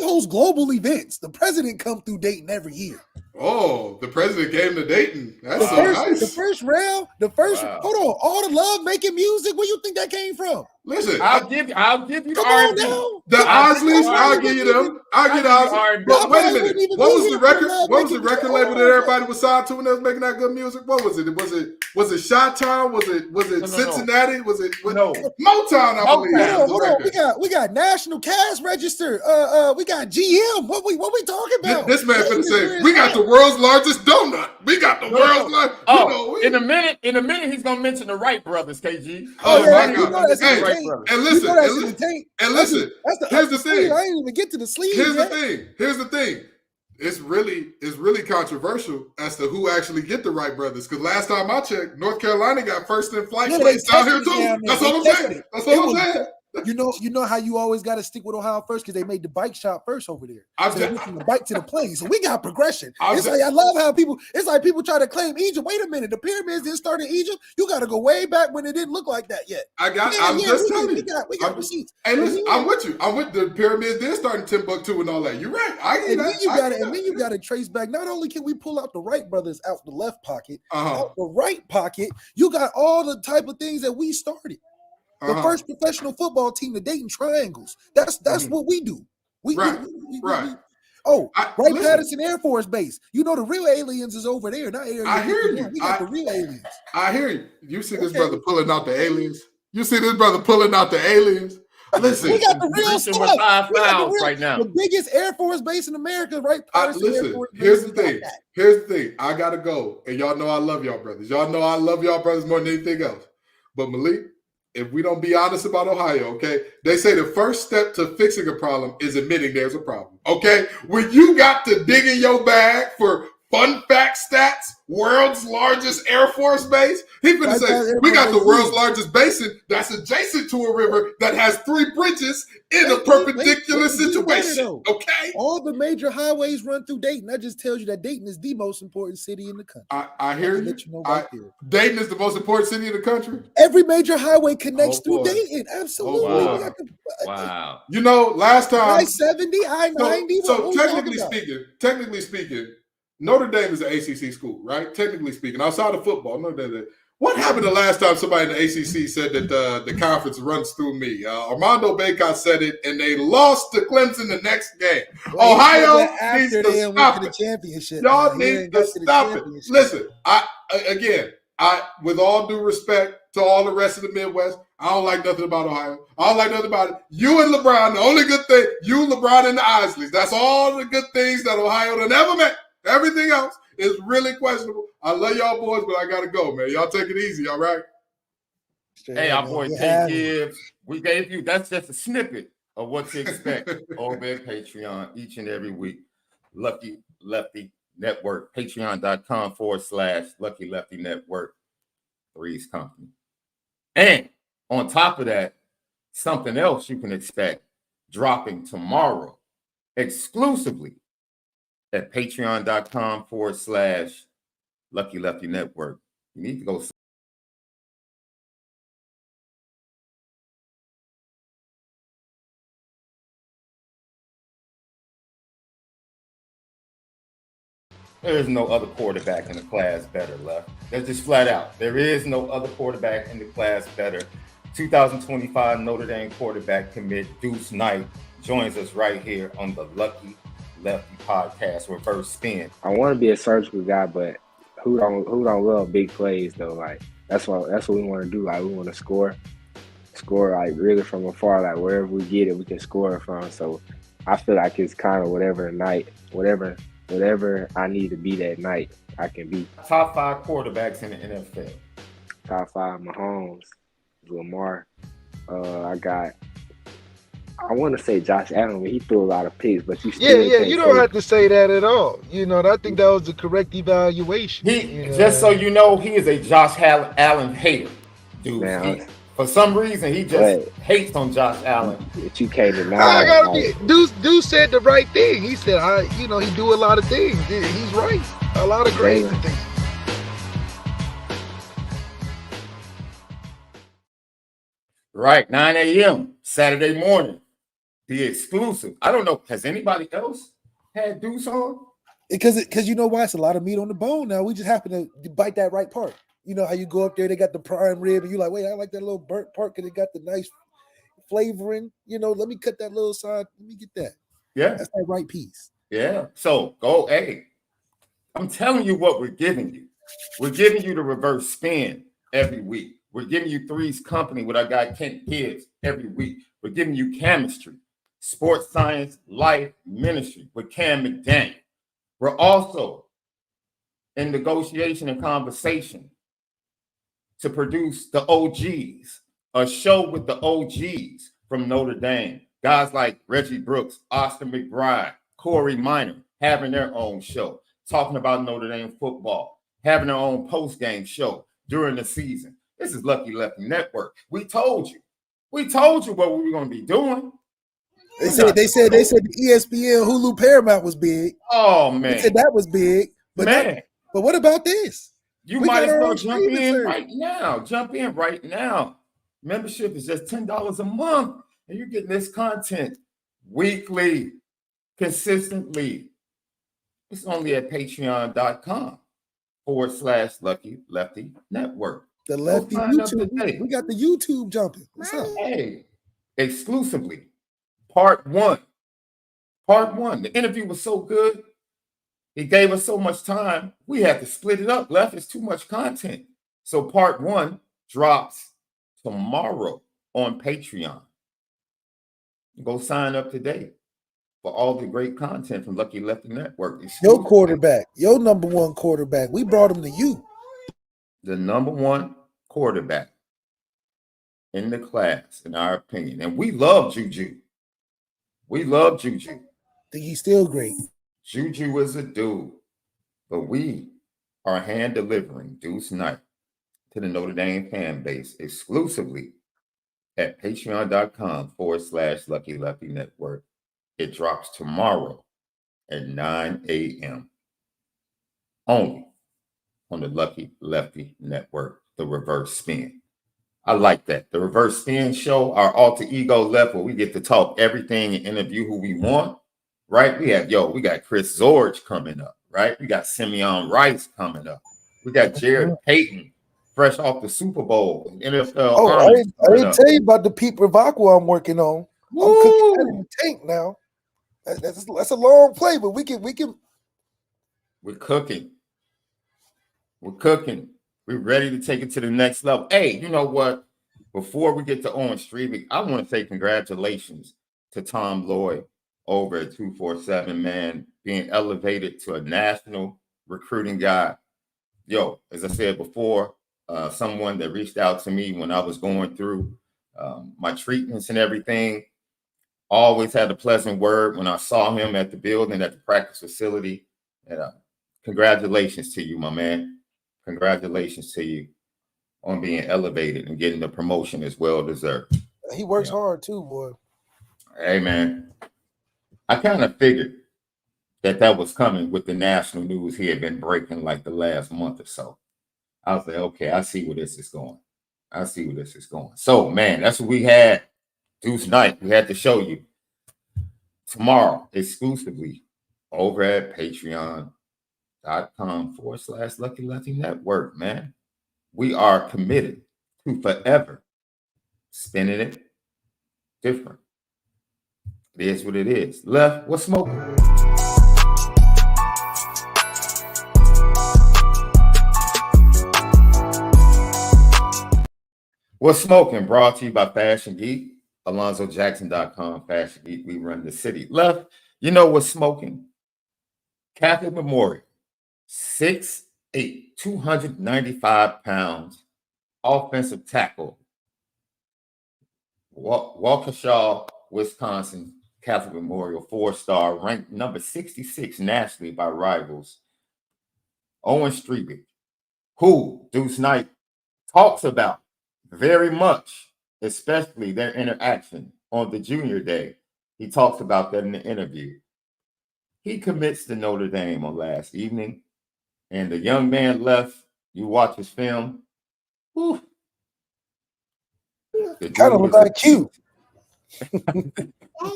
host global events. The president come through Dayton every year. Oh, the president came to Dayton. That's nice. The first round, hold on, all the love making music. Where you think that came from? Listen, I'll give you the R&B. The Osleys, I'll give you them. I'll get Osley. But wait a minute. What was the record? What was the record label that everybody was signed to when they was making that good music? What was it? Was it Chi-Town? Was it Cincinnati? No. Was it Motown? I believe. Hold on. We got National Cash Register. We got GM. What we talking about? This man finna say we got the world's largest donut. We got the world's largest. In a minute, he's gonna mention the Wright brothers, KG. Oh my God. And listen. Here's the thing. I didn't even get to the sleeve. Here's the thing. It's really controversial as to who actually get the Wright brothers. Because last time I checked, North Carolina got first in flight plates down here too. That's all I'm saying. You know how you always got to stick with Ohio first because they made the bike shop first over there. They went from the bike to the plane, so we got progression. I love how people try to claim Egypt. Wait a minute, the pyramids didn't start in Egypt. You got to go way back when it didn't look like that yet. I'm just telling you. We got receipts. Hey, listen, I'm with you. I'm with the pyramids did start in Timbuktu and all that. You're right. Then you got to trace back. Not only can we pull out the Wright brothers out the left pocket, out the right pocket, you got all the type of things that we started. The first professional football team, the Dayton Triangles. That's what we do. Right. Patterson Air Force Base. The real aliens is over there. Not area. I hear you. We got the real aliens. I hear you. You see this brother pulling out the aliens? Listen, we got the real stuff. With 5 fouls right now. The biggest Air Force base in America, right? Listen, here's the thing. I gotta go, and y'all know I love y'all brothers. Y'all know I love y'all brothers more than anything else. But Malik, if we don't be honest about Ohio, okay, they say the first step to fixing a problem is admitting there's a problem, okay? When you got to dig in your bag for fun fact stats, world's largest Air Force base, he's going to say, we got the world's largest basin that's adjacent to a river that has 3 bridges in a perpendicular situation, okay? All the major highways run through Dayton. That just tells you that Dayton is the most important city in the country. I hear you. Dayton is the most important city in the country? Every major highway connects through Dayton. Absolutely. Oh, wow. Last time. I-70, I-90. So technically speaking, Notre Dame is an ACC school, right? Technically speaking, outside of football, Notre Dame. What happened the last time somebody in the ACC said that the conference runs through me? Armando Bacot said it, and they lost to Clemson the next game. Ohio needs to stop it. Championship. Y'all need to stop it. Listen, with all due respect to all the rest of the Midwest, I don't like nothing about Ohio. I don't like nothing about it. You and LeBron, the only good thing, you, LeBron, and the Isleys. That's all the good things that Ohio done ever met. Everything else is really questionable. I love y'all boys, but I gotta go, man. Y'all take it easy, all right? Hey, our boy Tate Gibbs. We gave you that's just a snippet of what to expect over at Patreon each and every week. Lucky Lefty Network, patreon.com/Lucky Lefty Network, Three's Company. And on top of that, something else you can expect dropping tomorrow exclusively at patreon.com/Lucky Lefty Network. You need to go. There is no other quarterback in the class better, Left. That's just flat out. There is no other quarterback in the class better. 2025 Notre Dame quarterback commit Deuce Knight joins us right here on the Lucky Lefty podcast, Reverse Spin. I want to be a surgical guy, but who don't love big plays though? Like that's what we want to do. Like we want to score like really from afar. Like wherever we get it, we can score it from. So I feel like it's kind of whatever I need to be that night, I can be. Top 5 quarterbacks in the NFL. Top 5: Mahomes, Lamar. I want to say Josh Allen, but he threw a lot of picks, but you still you don't have to say that at all. You know, I think that was the correct evaluation. Just so you know, he is a Josh Allen hater, dude. Man, for some reason, he just hates on Josh Allen. But you can't deny. I gotta be. Deuce said the right thing. He said, he do a lot of things. He's right. A lot of crazy things. Right, 9 a.m. Saturday morning. The exclusive. I don't know. Has anybody else had Deuce on? Because you know why? It's a lot of meat on the bone now. We just happen to bite that right part. You know how you go up there, they got the prime rib, and you're like, wait, I like that little burnt part because it got the nice flavoring. You know, let me cut that little side. Let me get that. Yeah. That's that right piece. Yeah. So go, hey, I'm telling you what we're giving you. We're giving you the reverse spin every week. We're giving you Three's Company with our guy Kent Gibbs every week. We're giving you chemistry, sports science, life, ministry with Cam McDaniel. We're also in negotiation and conversation to produce the OGs, a show with the OGs from Notre Dame. Guys like Reggie Brooks, Austin McBride, Corey Minor having their own show, talking about Notre Dame football, having their own post-game show during the season. This is Lucky Lefty Network. We told you what we were going to be doing. They said the ESPN Hulu Paramount was big. Oh man, they said that was big. But but what about this? You might as well jump in right now. Jump in right now. Membership is just $10 a month, and you're getting this content weekly, consistently. It's only at patreon.com/Lucky Lefty Network. The Lefty YouTube. We got the YouTube jumping. What's up? Hey, exclusively. Part one. The interview was so good. It gave us so much time. We had to split it up. It's too much content. So part 1 drops tomorrow on Patreon. Go sign up today for all the great content from Lucky Lefty Network. Your quarterback, your number 1 quarterback. We brought him to you. The number 1 quarterback in the class, in our opinion. And we love Juju. I think he's still great. Juju is a dude. But we are hand delivering Deuce Knight to the Notre Dame fan base exclusively at patreon.com/Lucky Lefty Network. It drops tomorrow at 9 a.m. only on the Lucky Lefty Network, the reverse spin. I like that. The reverse spin show, our alter ego left, where we get to talk everything and interview who we want, right? We got Chris Zorge coming up, right? We got Simeon Rice coming up. We got Jared Payton, fresh off the Super Bowl. NFL. I didn't tell you about the Pete Ravacqua I'm working on. I'm cooking that in the tank now. That's a long play, but we can. We're cooking. We're ready to take it to the next level. Hey, you know what? Before we get to Owen Strebig, I want to say congratulations to Tom Lloyd over at 247, man, being elevated to a national recruiting guy. As I said before, someone that reached out to me when I was going through my treatments and everything, always had a pleasant word when I saw him at the building, at the practice facility. And congratulations to you, my man. Congratulations to you on being elevated and getting the promotion as well deserved. He works hard too, boy. Hey, man. I kind of figured that was coming with the national news he had been breaking like the last month or so. I was like, okay, I see where this is going. I see where this is going. So, man, that's what we had Tuesday night. We had to show you tomorrow exclusively over at patreon.com/Lucky Lefty Network, man. We are committed to forever spinning it different. It is what it is. Left, what's smoking? What's smoking? Brought to you by Fashion Geek, AlonzoJackson.com, Fashion Geek. We run the city. Left, you know what's smoking? Catholic Memorial, 6'8", 295 pounds, offensive tackle. Waukesha, Wisconsin, Catholic Memorial, 4-star, ranked number 66 nationally by rivals. Owen Strebig, who Deuce Knight talks about very much, especially their interaction on the junior day. He talks about that in the interview. He commits to Notre Dame on last evening, and the young man left. You watch his film. Whew, Kind of look like Q.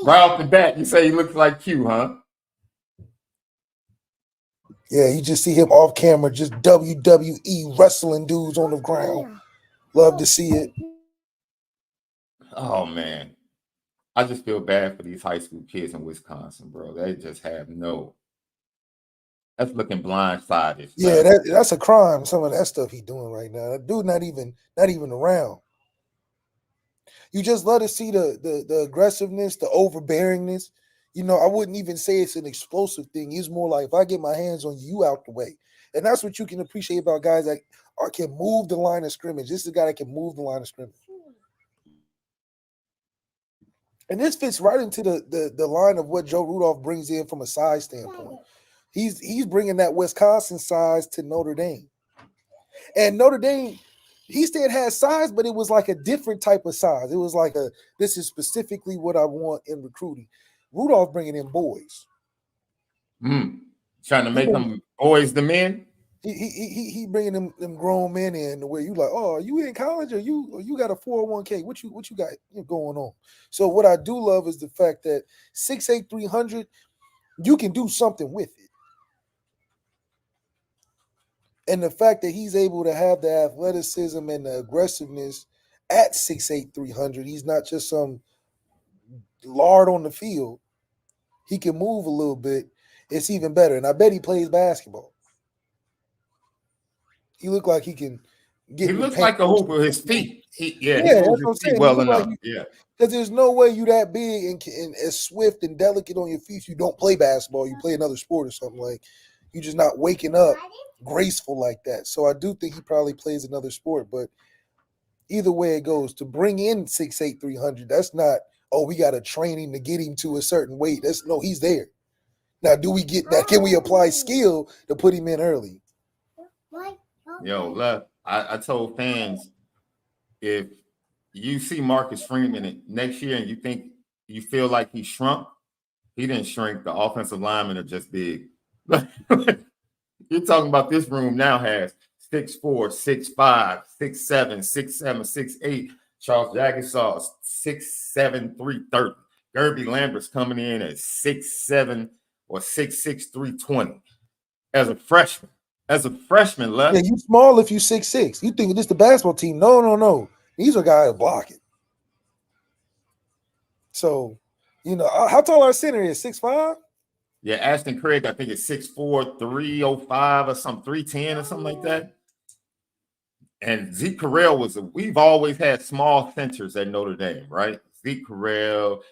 Right off the bat, you say he looks like Q, huh? Yeah, you just see him off camera, just WWE wrestling dudes on the ground. Love to see it. Oh, man. I just feel bad for these high school kids in Wisconsin, bro. They just have no. That's looking blindsided. Yeah, that's a crime. Some of that stuff he's doing right now. That dude not even around. You just love to see the aggressiveness, the overbearingness. You know, I wouldn't even say it's an explosive thing. It's more like if I get my hands on you, out the way. And that's what you can appreciate about guys that can move the line of scrimmage. This is a guy that can move the line of scrimmage. And this fits right into the line of what Joe Rudolph brings in from a size standpoint. He's bringing that Wisconsin size to Notre Dame. And Notre Dame, he still had size, but it was like a different type of size. It was like this is specifically what I want in recruiting. Rudolph bringing in boys. Trying to make them boys the men? He bringing them grown men in where you like, oh, you in college or you got a 401k? What you got going on? So what I do love is the fact that 6'8", 300, you can do something with it. And the fact that he's able to have the athleticism and the aggressiveness at 6'8", 300, he's not just some lard on the field. He can move a little bit. It's even better. And I bet he plays basketball. He looked like he can get. He looks like a hooper with his feet. He moves his feet well enough. Because there's no way you that big and as swift and delicate on your feet. You don't play basketball. You play another sport or something. Like, you're just not waking up graceful like that. So I do think he probably plays another sport. But either way it goes, to bring in 6'8", 300, that's not, oh, we got to train him to get him to a certain weight. No, he's there. Now, do we get that? Can we apply skill to put him in early? Yo, Left, I told fans, if you see Marcus Freeman next year and you feel like he shrunk, he didn't shrink. The offensive linemen are just big. You're talking about this room now has 6'4", 6'5", 6'7", 6'7", 6'8". Charles Jagger 6'7", 330. Gerby Lambert's coming in at 6'7" or 6'6", 320. As a freshman, Left. Yeah, you small if you 6'6". You think this the basketball team? No. These are guys blocking. So, how tall our center is? 6'5"? Yeah, Ashton Craig, I think it's 6'4", 305 or something, 310 or something like that. And Zeke Correll we've always had small centers at Notre Dame, right? Zeke Correll,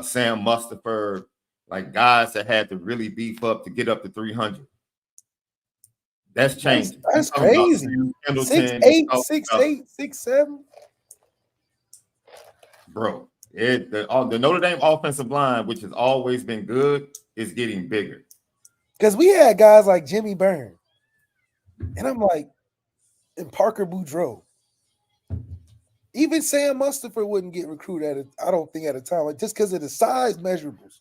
Sam Mustipher, like guys that had to really beef up to get up to 300. That's changing. That's crazy. 6'8", 6'8", 6'7". Bro, the Notre Dame offensive line, which has always been good, is getting bigger. Because we had guys like Jimmy Byrne. And I'm like, and Parker Boudreaux. Even Sam Mustipher wouldn't get recruited I don't think at a time, like just because of the size measurables.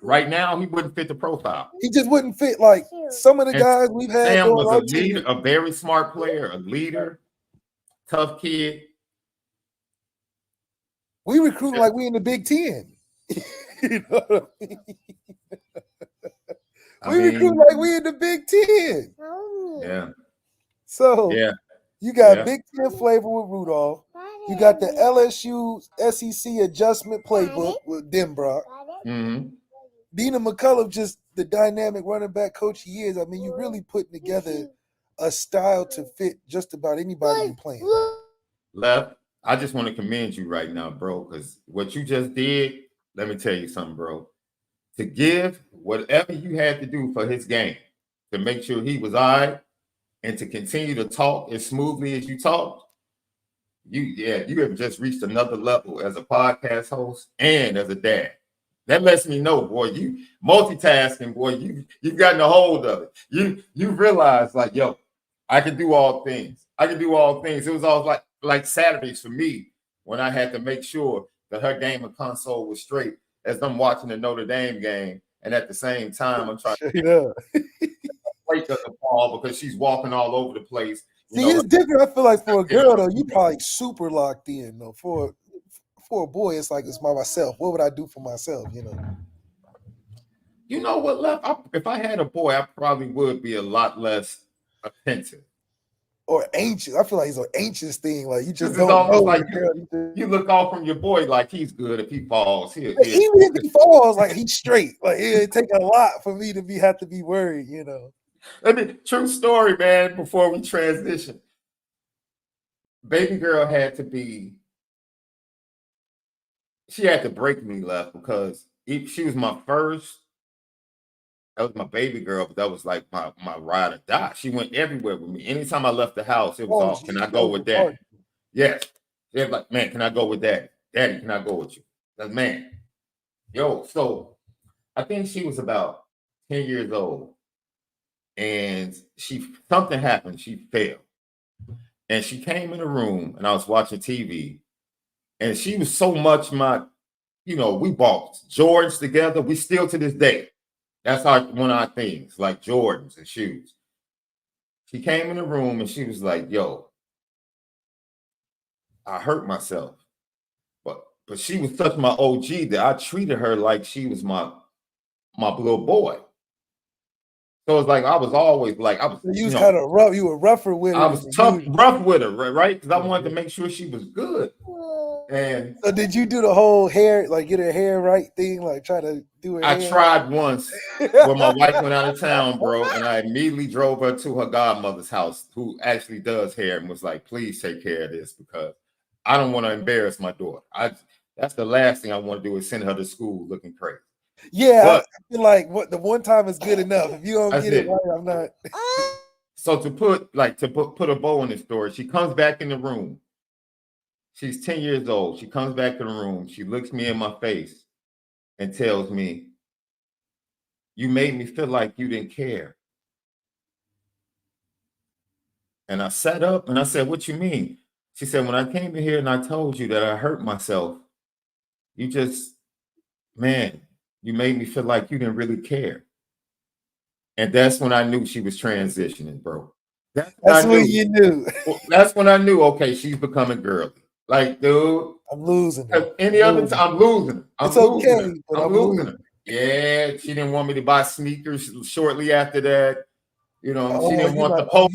Right now, he wouldn't fit the profile. He just wouldn't fit like some of the And guys we've had Sam during was our a leader, tenure. a very smart player, a leader, tough kid. We recruit like we in the Big Ten. You know what I mean? We recruit like we in the Big Ten. Yeah. So Yeah. you got Yeah. Big Ten flavor with Rudolph. You got the LSU SEC adjustment playbook with Denbrock. Mm-hmm. Dina McCullough, just the dynamic running back coach he is. I mean, you really putting together a style to fit just about anybody you're playing. Left, I just want to commend you right now, bro, because what you just did, let me tell you something, bro. To give whatever you had to do for his game to make sure he was all right and to continue to talk as smoothly as you talked, you have just reached another level as a podcast host and as a dad. That lets me know, boy, you multitasking, boy, you've gotten a hold of it. You realize, like, yo, I can do all things. I can do all things. It was all like Saturdays for me when I had to make sure that her game of console was straight as I'm watching the Notre Dame game, and at the same time I'm trying to break up the ball because she's walking all over the place. See, it's different. I feel like for a girl though, you probably super locked in though. For a boy, it's like it's by myself. What would I do for myself? You know. You know what, Left? If I had a boy, I probably would be a lot less attentive. Or anxious. I feel like it's an anxious thing. Like you just It's don't almost know. like you look off from your boy like he's good. If he falls, even if he falls, like he's straight. Like it take a lot for me to have to be worried. You know. I mean, true story, man. Before we transition, baby girl had to be. She had to break me, Left, because she was my first. That was my baby girl, but that was like my ride or die. She went everywhere with me. Anytime I left the house, it was all, can I go with Dad? Yes. They're like, man, can I go with Daddy? Daddy, can I go with you? Like, man. Yo, so I think she was about 10 years old. And something happened. She fell. And she came in the room and I was watching TV. And she was so much we bought Jordans together. We still to this day. That's one of our things, like Jordans and shoes. She came in the room and she was like, yo, I hurt myself. But she was such my OG that I treated her like she was my little boy. So it's like I was always like, you was kind of rough. You were rougher with her. I was rough with her, right? Because I wanted to make sure she was good. And so did you do the whole hair, like get her hair right thing, like try to do her hair? I tried once where my wife went out of town, bro, and I immediately drove her to her godmother's house, who actually does hair, and was like, please take care of this because I don't want to embarrass my daughter. That's the last thing I want to do is send her to school looking crazy. Yeah, but I feel like the one time is good enough. If you don't get it right, I'm not. So to put a bow in the story, she comes back in the room. She's 10 years old. She comes back in the room. She looks me in my face and tells me, you made me feel like you didn't care. And I sat up and I said, what you mean? She said, when I came in here and I told you that I hurt myself, you made me feel like you didn't really care. And that's when I knew she was transitioning, bro. That's when you knew. That's when I knew, okay, she's becoming girly. Like, dude, I'm losing her. Any other time, I'm losing her. It's okay, but I'm losing her. Yeah, she didn't want me to buy sneakers shortly after that. You know, she didn't want the post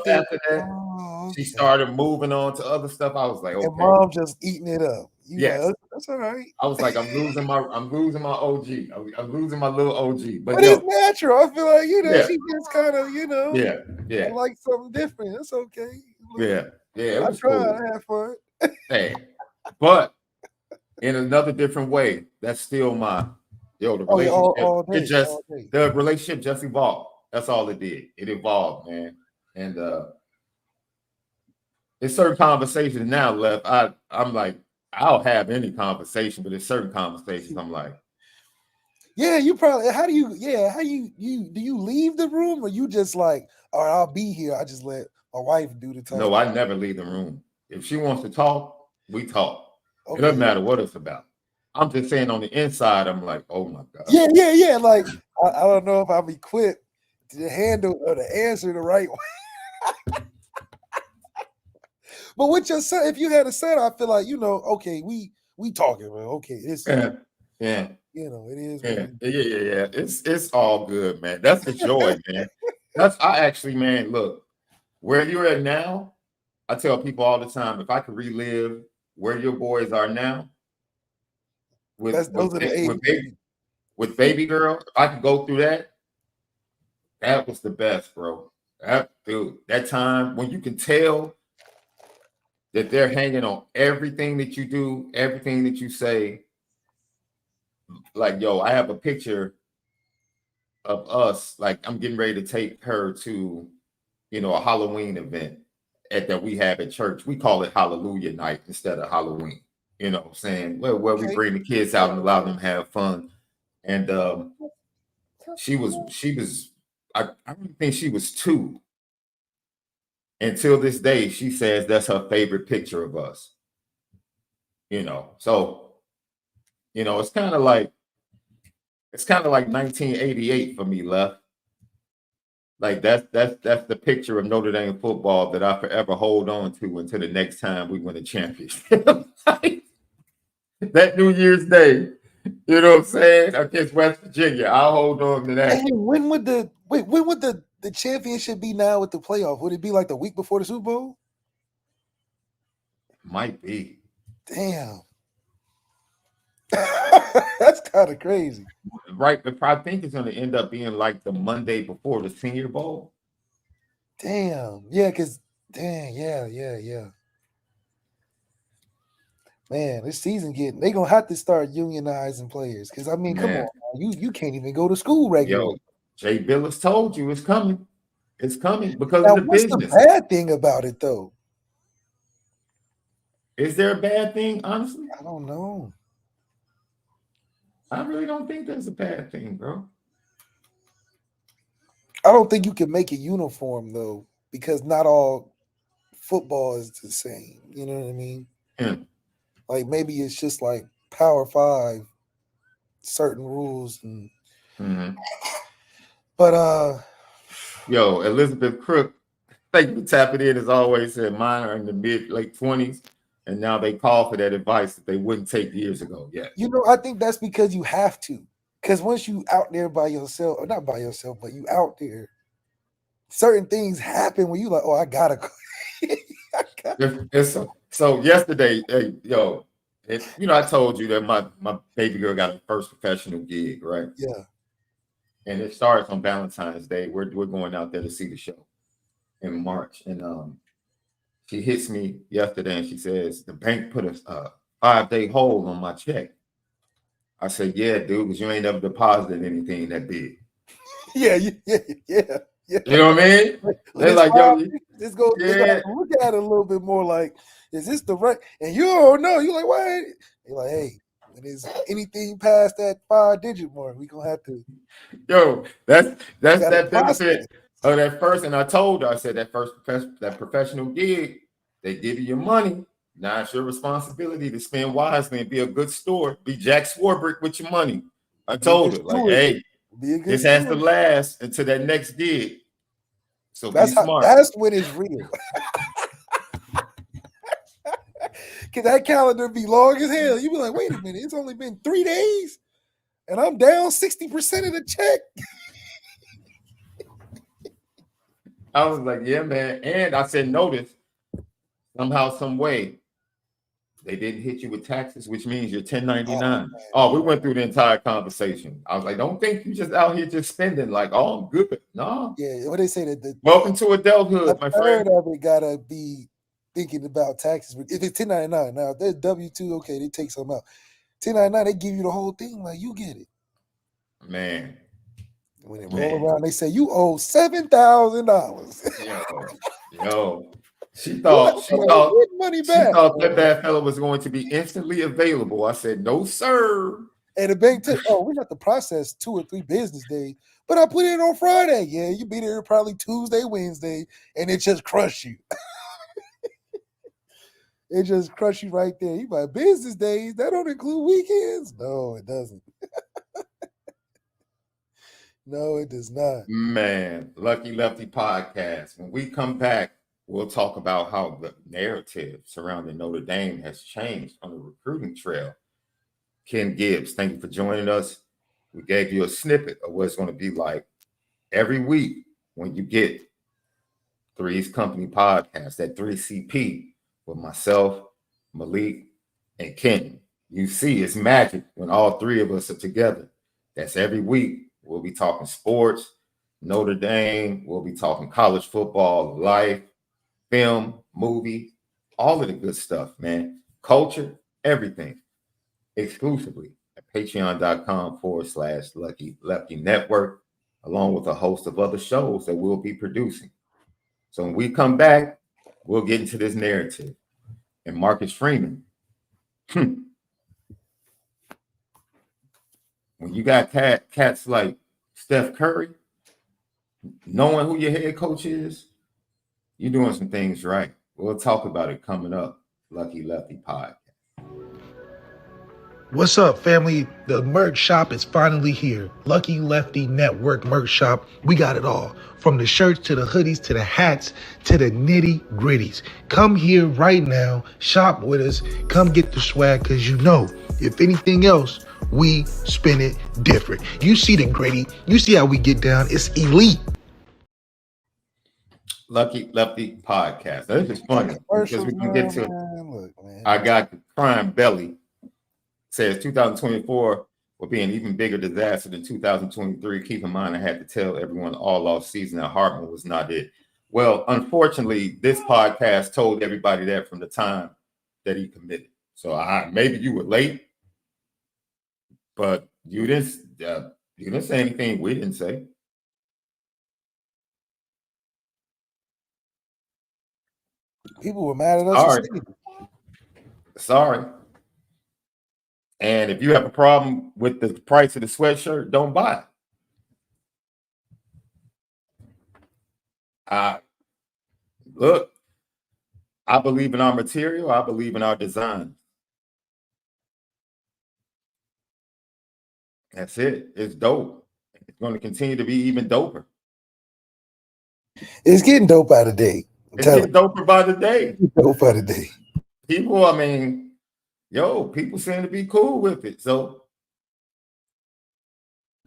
after that. Oh, okay. She started moving on to other stuff. I was like, okay. And mom just eating it up. Yes. Like, that's all right. I was like, I'm losing my OG. I'm losing my little OG. But it's natural. I feel like, she just kind of, Yeah. I like something different. That's okay. Yeah. I tried. Cool. I had fun. Hey, but in another different way, that's still the relationship. The relationship just evolved. That's all it did. It evolved, man. And there's certain conversations now Left. I'm like, I'll have any conversation, but there's certain conversations I'm like, yeah, you probably. Do you leave the room or you just like, all right, I'll be here. I just let my wife do the talking. No, I never leave the room. If she wants to talk, we talk. Okay. It doesn't matter what it's about. I'm just saying on the inside, I'm like, oh my God. Yeah. Like I don't know if I'm equipped to handle or to answer the right way. But with your son, if you had a son, I feel like, okay, we talking, man. Okay, it's Yeah. it is what Yeah. it is. Yeah. It's all good, man. That's the joy, man. I actually, man, look, where you're at now, I tell people all the time, if I could relive where your boys are now Those are the 80s. with baby girl, if I could go through that was the best, bro. That time when you can tell that they're hanging on everything that you do, everything that you say. Like, yo, I have a picture of us. Like, I'm getting ready to take her to, a Halloween event that we have at church. We call it Hallelujah Night instead of Halloween. You know what I'm saying? Where we bring the kids out and allow them to have fun. And she was, I don't think she was 2. Until this day, she says that's her favorite picture of us. So, it's kind of like 1988 for me, Left. Like that's the picture of Notre Dame football that I forever hold on to until the next time we win a championship. That New Year's Day, you know what I'm saying? Against West Virginia. I'll hold on to that. Hey, when would the championship be now with the playoff? Would it be like the week before the Super Bowl? Might be. Damn. That's kind of crazy. Right, but I think it's going to end up being like the Monday before the Senior Bowl. Damn. Yeah, because, yeah. Man, this season they going to have to start unionizing players. Because, I mean, come on. You can't even go to school regularly. Yo, Jay Billis told you it's coming. It's coming because Now, of the what's business. the bad thing about it, though? Is there a bad thing, honestly? I don't know. I really don't think there's a bad thing, bro. I don't think you can make it uniform, though, because not all football is the same. You know what I mean? Yeah. Like, maybe it's just like Power 5, certain rules. But, yo, Elizabeth Crook, thank you for tapping in, as always, said mine are in the late 20s, and now they call for that advice that they wouldn't take years ago. Yeah. I think that's because you have to. Because once you out there by yourself, or not by yourself, but you out there, certain things happen when you like, oh, I gotta go. So yesterday, hey, yo, I told you that my baby girl got her first professional gig, right? Yeah. And it starts on Valentine's Day. We're going out there to see the show in March, and she hits me yesterday and she says the bank put a 5-day hold on my check. I said, yeah, dude, because you ain't ever deposited anything that big. Yeah. You know what I mean? They're like, yo, they gotta look at it a little bit more like, is this the right? And you don't know. You're like, why? You're like, hey, when there's anything past that 5-digit mark, we gonna have to. Yo, that's that benefit of that first. And I told her, I said that professional gig, they give you your money. Now it's your responsibility to spend wisely and be a good steward. Be Jack Swarbrick with your money. I told her, like, hey, this has to last until that next gig. So be smart. That's when it's real. Cause that calendar be long as hell. You be like, wait a minute, it's only been 3 days, and I'm down 60% of the check. I was like, yeah, man. And I said, notice somehow, some way, they didn't hit you with taxes, which means you're 1099. Oh, we went through the entire conversation. I was like, don't think you just out here just spending like, oh, I'm good. No. Yeah, what they say that welcome to adulthood, my friend. Of it gotta be thinking about taxes. If it's 1099, now if there's W2, okay, they take some out. 1099, they give you the whole thing, like you get it. Man. When it roll around, they say you owe $7,000. Yo. She thought that bad fella was going to be instantly available. I said, no, sir. And the bank took, we got to process 2 or 3 business days, but I put it on Friday. Yeah, you be there probably Tuesday, Wednesday, and it just crushed you. It just crush you right there. You like business days, that don't include weekends? No, it doesn't. No, it does not. Man, Lucky Lefty podcast. When we come back, we'll talk about how the narrative surrounding Notre Dame has changed on the recruiting trail. Ken Gibbs, thank you for joining us. We gave you a snippet of what it's going to be like every week when you get Three's Company podcast, that 3CP with myself, Malik, and Ken. You see, it's magic when all three of us are together. That's every week. We'll be talking sports, Notre Dame. We'll be talking college football, life, film, movie, all of the good stuff, man. Culture, everything. Exclusively at patreon.com/Lucky Lefty Network, along with a host of other shows that we'll be producing. So when we come back, we'll get into this narrative. And Marcus Freeman, when you got cats like Steph Curry, knowing who your head coach is, you're doing some things right. We'll talk about it coming up. Lucky Lefty Pod. What's up, family? The merch shop is finally here. Lucky Lefty Network merch shop. We got it all. From the shirts to the hoodies to the hats to the nitty gritties. Come here right now. Shop with us. Come get the swag because you know, if anything else, we spin it different. You see the gritty. You see how we get down. It's elite. Lucky Lefty Podcast. Now, this is funny because we can get to Look, man. I got the crying belly. Says 2024 will be an even bigger disaster than 2023. Keep in mind, I had to tell everyone all off season that Hartman was not it. Well, unfortunately, this podcast told everybody that from the time that he committed. So maybe you were late, but you didn't say anything we didn't say. People were mad at us. Sorry. And if you have a problem with the price of the sweatshirt, don't buy it. Look, I believe in our material. I believe in our design. That's it. It's dope. It's going to continue to be even doper. It's getting dope by the day. It's getting doper by the day. Dope by the day. People, I mean, people seem to be cool with it. So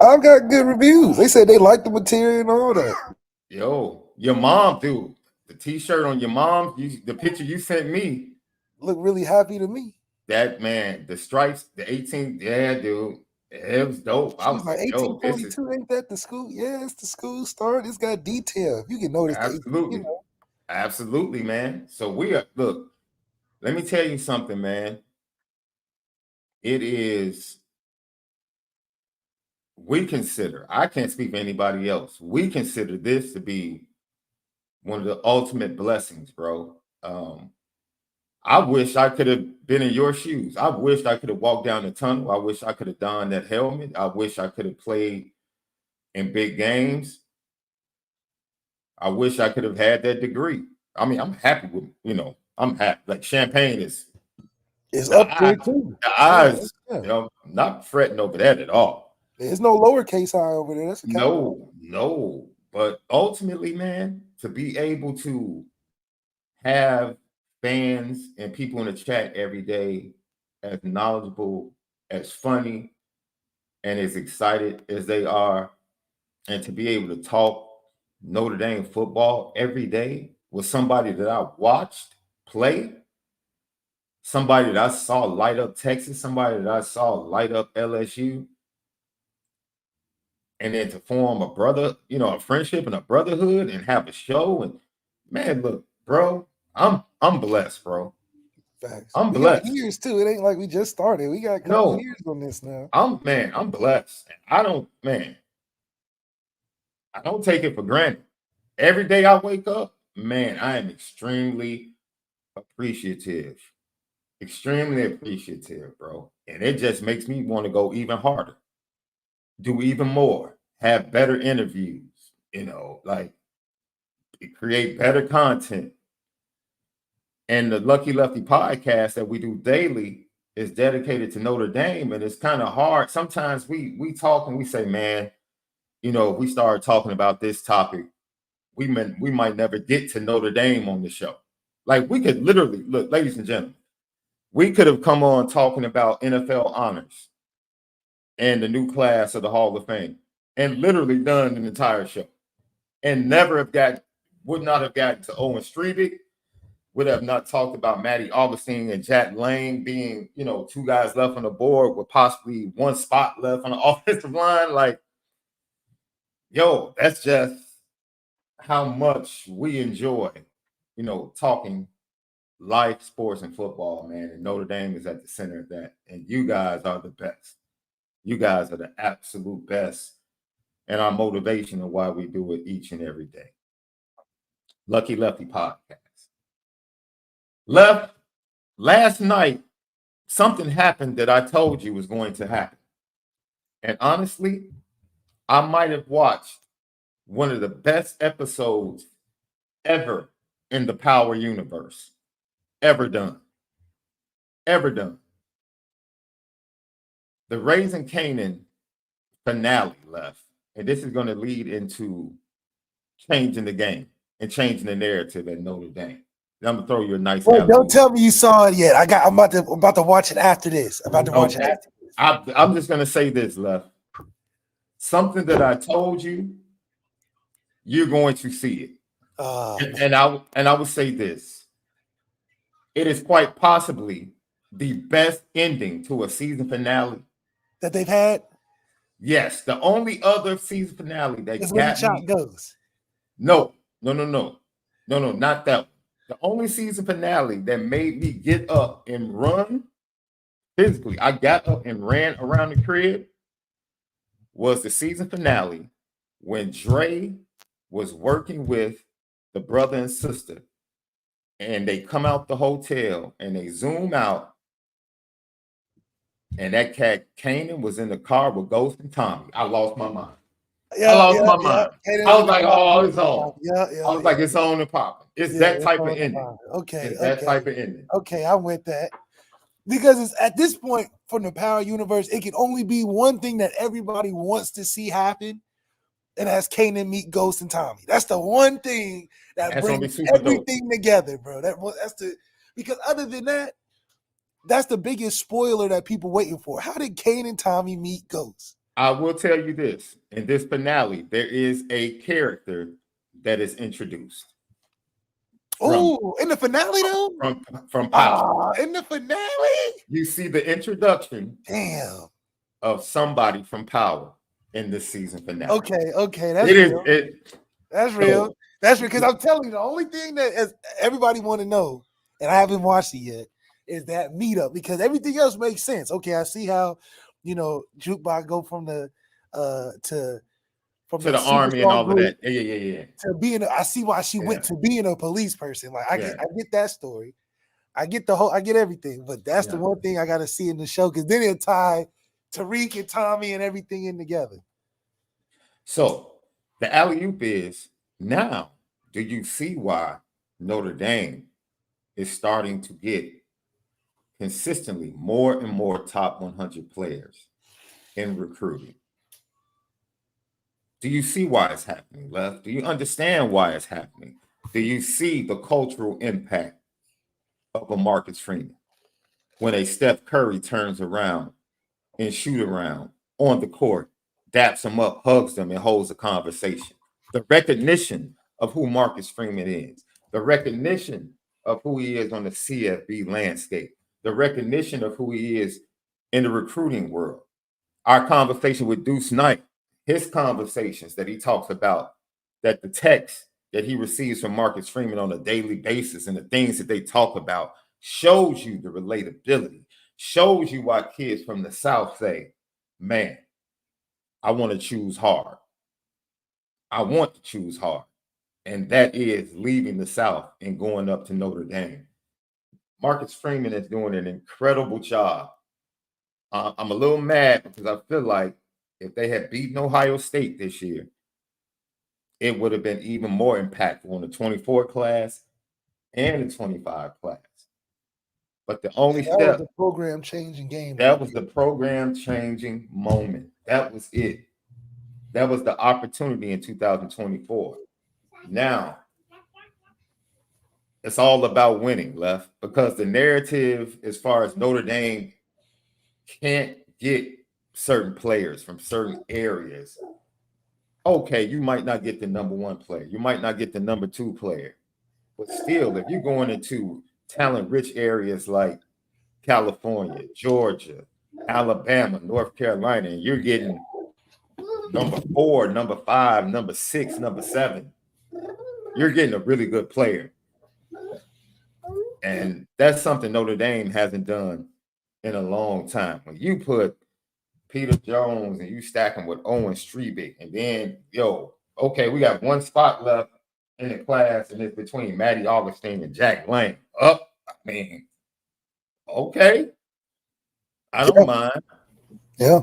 I've got good reviews. They said they like the material and all that. Your mom, dude, the t-shirt on your mom, the picture you sent me. Look really happy to me. That, man, the stripes, the 18, yeah, dude. It was dope. I was like, 1842, ain't that the school? Yeah, it's the school start. It's got detail. You can notice. Absolutely. Absolutely, man. So look, let me tell you something, man. I can't speak for anybody else. We consider this to be one of the ultimate blessings, bro. I wish I could have been in your shoes. I wish I could have walked down the tunnel. I wish I could have donned that helmet. I wish I could have played in big games. I wish I could have had that degree. I mean, I'm happy with, I'm happy. Like champagne is up there too. The eyes, not fretting over that at all. There's no lowercase I over there. That's a no. But ultimately, man, to be able to have fans and people in the chat every day as knowledgeable, as funny, and as excited as they are, and to be able to talk Notre Dame football every day with somebody that I watched play, somebody that I saw light up Texas, somebody that I saw light up LSU, and then to form a friendship and a brotherhood and have a show. And man, look, bro, I'm blessed, bro. Facts. I'm blessed. Years too. It ain't like we just started. We got a couple years on this now. I'm blessed. I don't take it for granted. Every day I wake up, man, I am extremely appreciative. Extremely appreciative, bro. And it just makes me want to go even harder, do even more, have better interviews, like create better content. And the Lucky Lefty podcast that we do daily is dedicated to Notre Dame. And it's kind of hard. Sometimes we talk and we say, man, you know, if we start talking about this topic, we might never get to Notre Dame on the show. Like, we could literally, look, ladies and gentlemen, we could have come on talking about NFL honors and the new class of the Hall of Fame and literally done an entire show and would not have gotten to Owen Strebig, would have not talked about Matty Augustine and Jack Lane being, you know, 2 guys left on the board with possibly 1 spot left on the offensive line. Like, yo, that's just how much we enjoy, you know, talking life, sports, and football, man. And Notre Dame is at the center of that. And you guys are the best. You guys are the absolute best. And our motivation of why we do it each and every day. Lucky Lefty podcast. Last night, something happened that I told you was going to happen. And honestly, I might have watched one of the best episodes ever in the Power universe. Ever done. The Raising Canaan finale left. And this is going to lead into changing the game and changing the narrative at Notre Dame. I'm gonna throw you a nice. Wait, don't tell me you saw it yet. I'm about to watch it after this. I'm just gonna say this, Left. Something that I told you, you're going to see it. And I would say this. It is quite possibly the best ending to a season finale that they've had. Yes, the only other season finale that is when the shot goes. No, not that one. The only season finale that made me get up and run physically, I got up and ran around the crib, was the season finale when Dre was working with the brother and sister, and they come out the hotel and they zoom out, and that cat Kanan was in the car with Ghost and Tommy. I lost my mind. I lost my mind. I was like, oh, it's on. I was like, it's on and popping. It's that type of ending. Okay. That type of ending. Okay, I'm with that. Because it's at this point from the Power universe, it can only be one thing that everybody wants to see happen, and that's Kanan meet Ghost and Tommy. That's the one thing that brings everything together, bro. Because other than that, that's the biggest spoiler that people waiting for. How did Kanan and Tommy meet Ghost? I will tell you this. In this finale, there is a character that is introduced. Oh, in the finale though? From Power. In the finale? You see the introduction of somebody from Power in this season finale. Okay. That's real. That's real. So, that's because I'm telling you, the only thing that everybody want to know, and I haven't watched it yet, is that meetup, because everything else makes sense. Okay, I see how, you know, Jukebox go from the the army and all of that. Yeah. To being, I see why she went to being a police person. Like I get that story. I get everything, but that's the one thing I got to see in the show, because then it'll tie Tariq and Tommy and everything in together. So the alley-oop is, now do you see why Notre Dame is starting to get consistently more and more top 100 players in recruiting? Do you see why it's happening, Left? Do you understand why it's happening? Do you see the cultural impact of a Marcus Freeman when a Steph Curry turns around and shoot around on the court, daps him up, hugs them, and holds a conversation? The recognition of who Marcus Freeman is, the recognition of who he is on the CFB landscape, the recognition of who he is in the recruiting world. Our conversation with Deuce Knight, his conversations that he talks about, that the text that he receives from Marcus Freeman on a daily basis and the things that they talk about shows you the relatability, shows you why kids from the South say, man, I want to choose hard. I want to choose hard. And that is leaving the South and going up to Notre Dame. Marcus Freeman is doing an incredible job. I'm a little mad because I feel like if they had beaten Ohio State this year, it would have been even more impactful on the 24 class and the 25 class. But the only That was step, the program changing game. that was the program changing moment. That was it. That was the opportunity in 2024. Now, it's all about winning, Left, because the narrative as far as Notre Dame can't get certain players from certain areas. Okay, you might not get the number one player. You might not get the number two player. But still, if you're going into talent-rich areas like California, Georgia, Alabama, North Carolina, and you're getting number 4, number 5, number 6, number 7, you're getting a really good player. And that's something Notre Dame hasn't done in a long time. When you put Peter Jones and you stack him with Owen Strebig, and then, okay, we got one spot left in the class, and it's between Matty Augustine and Jack Lang. I mean, okay. I don't mind. Yeah.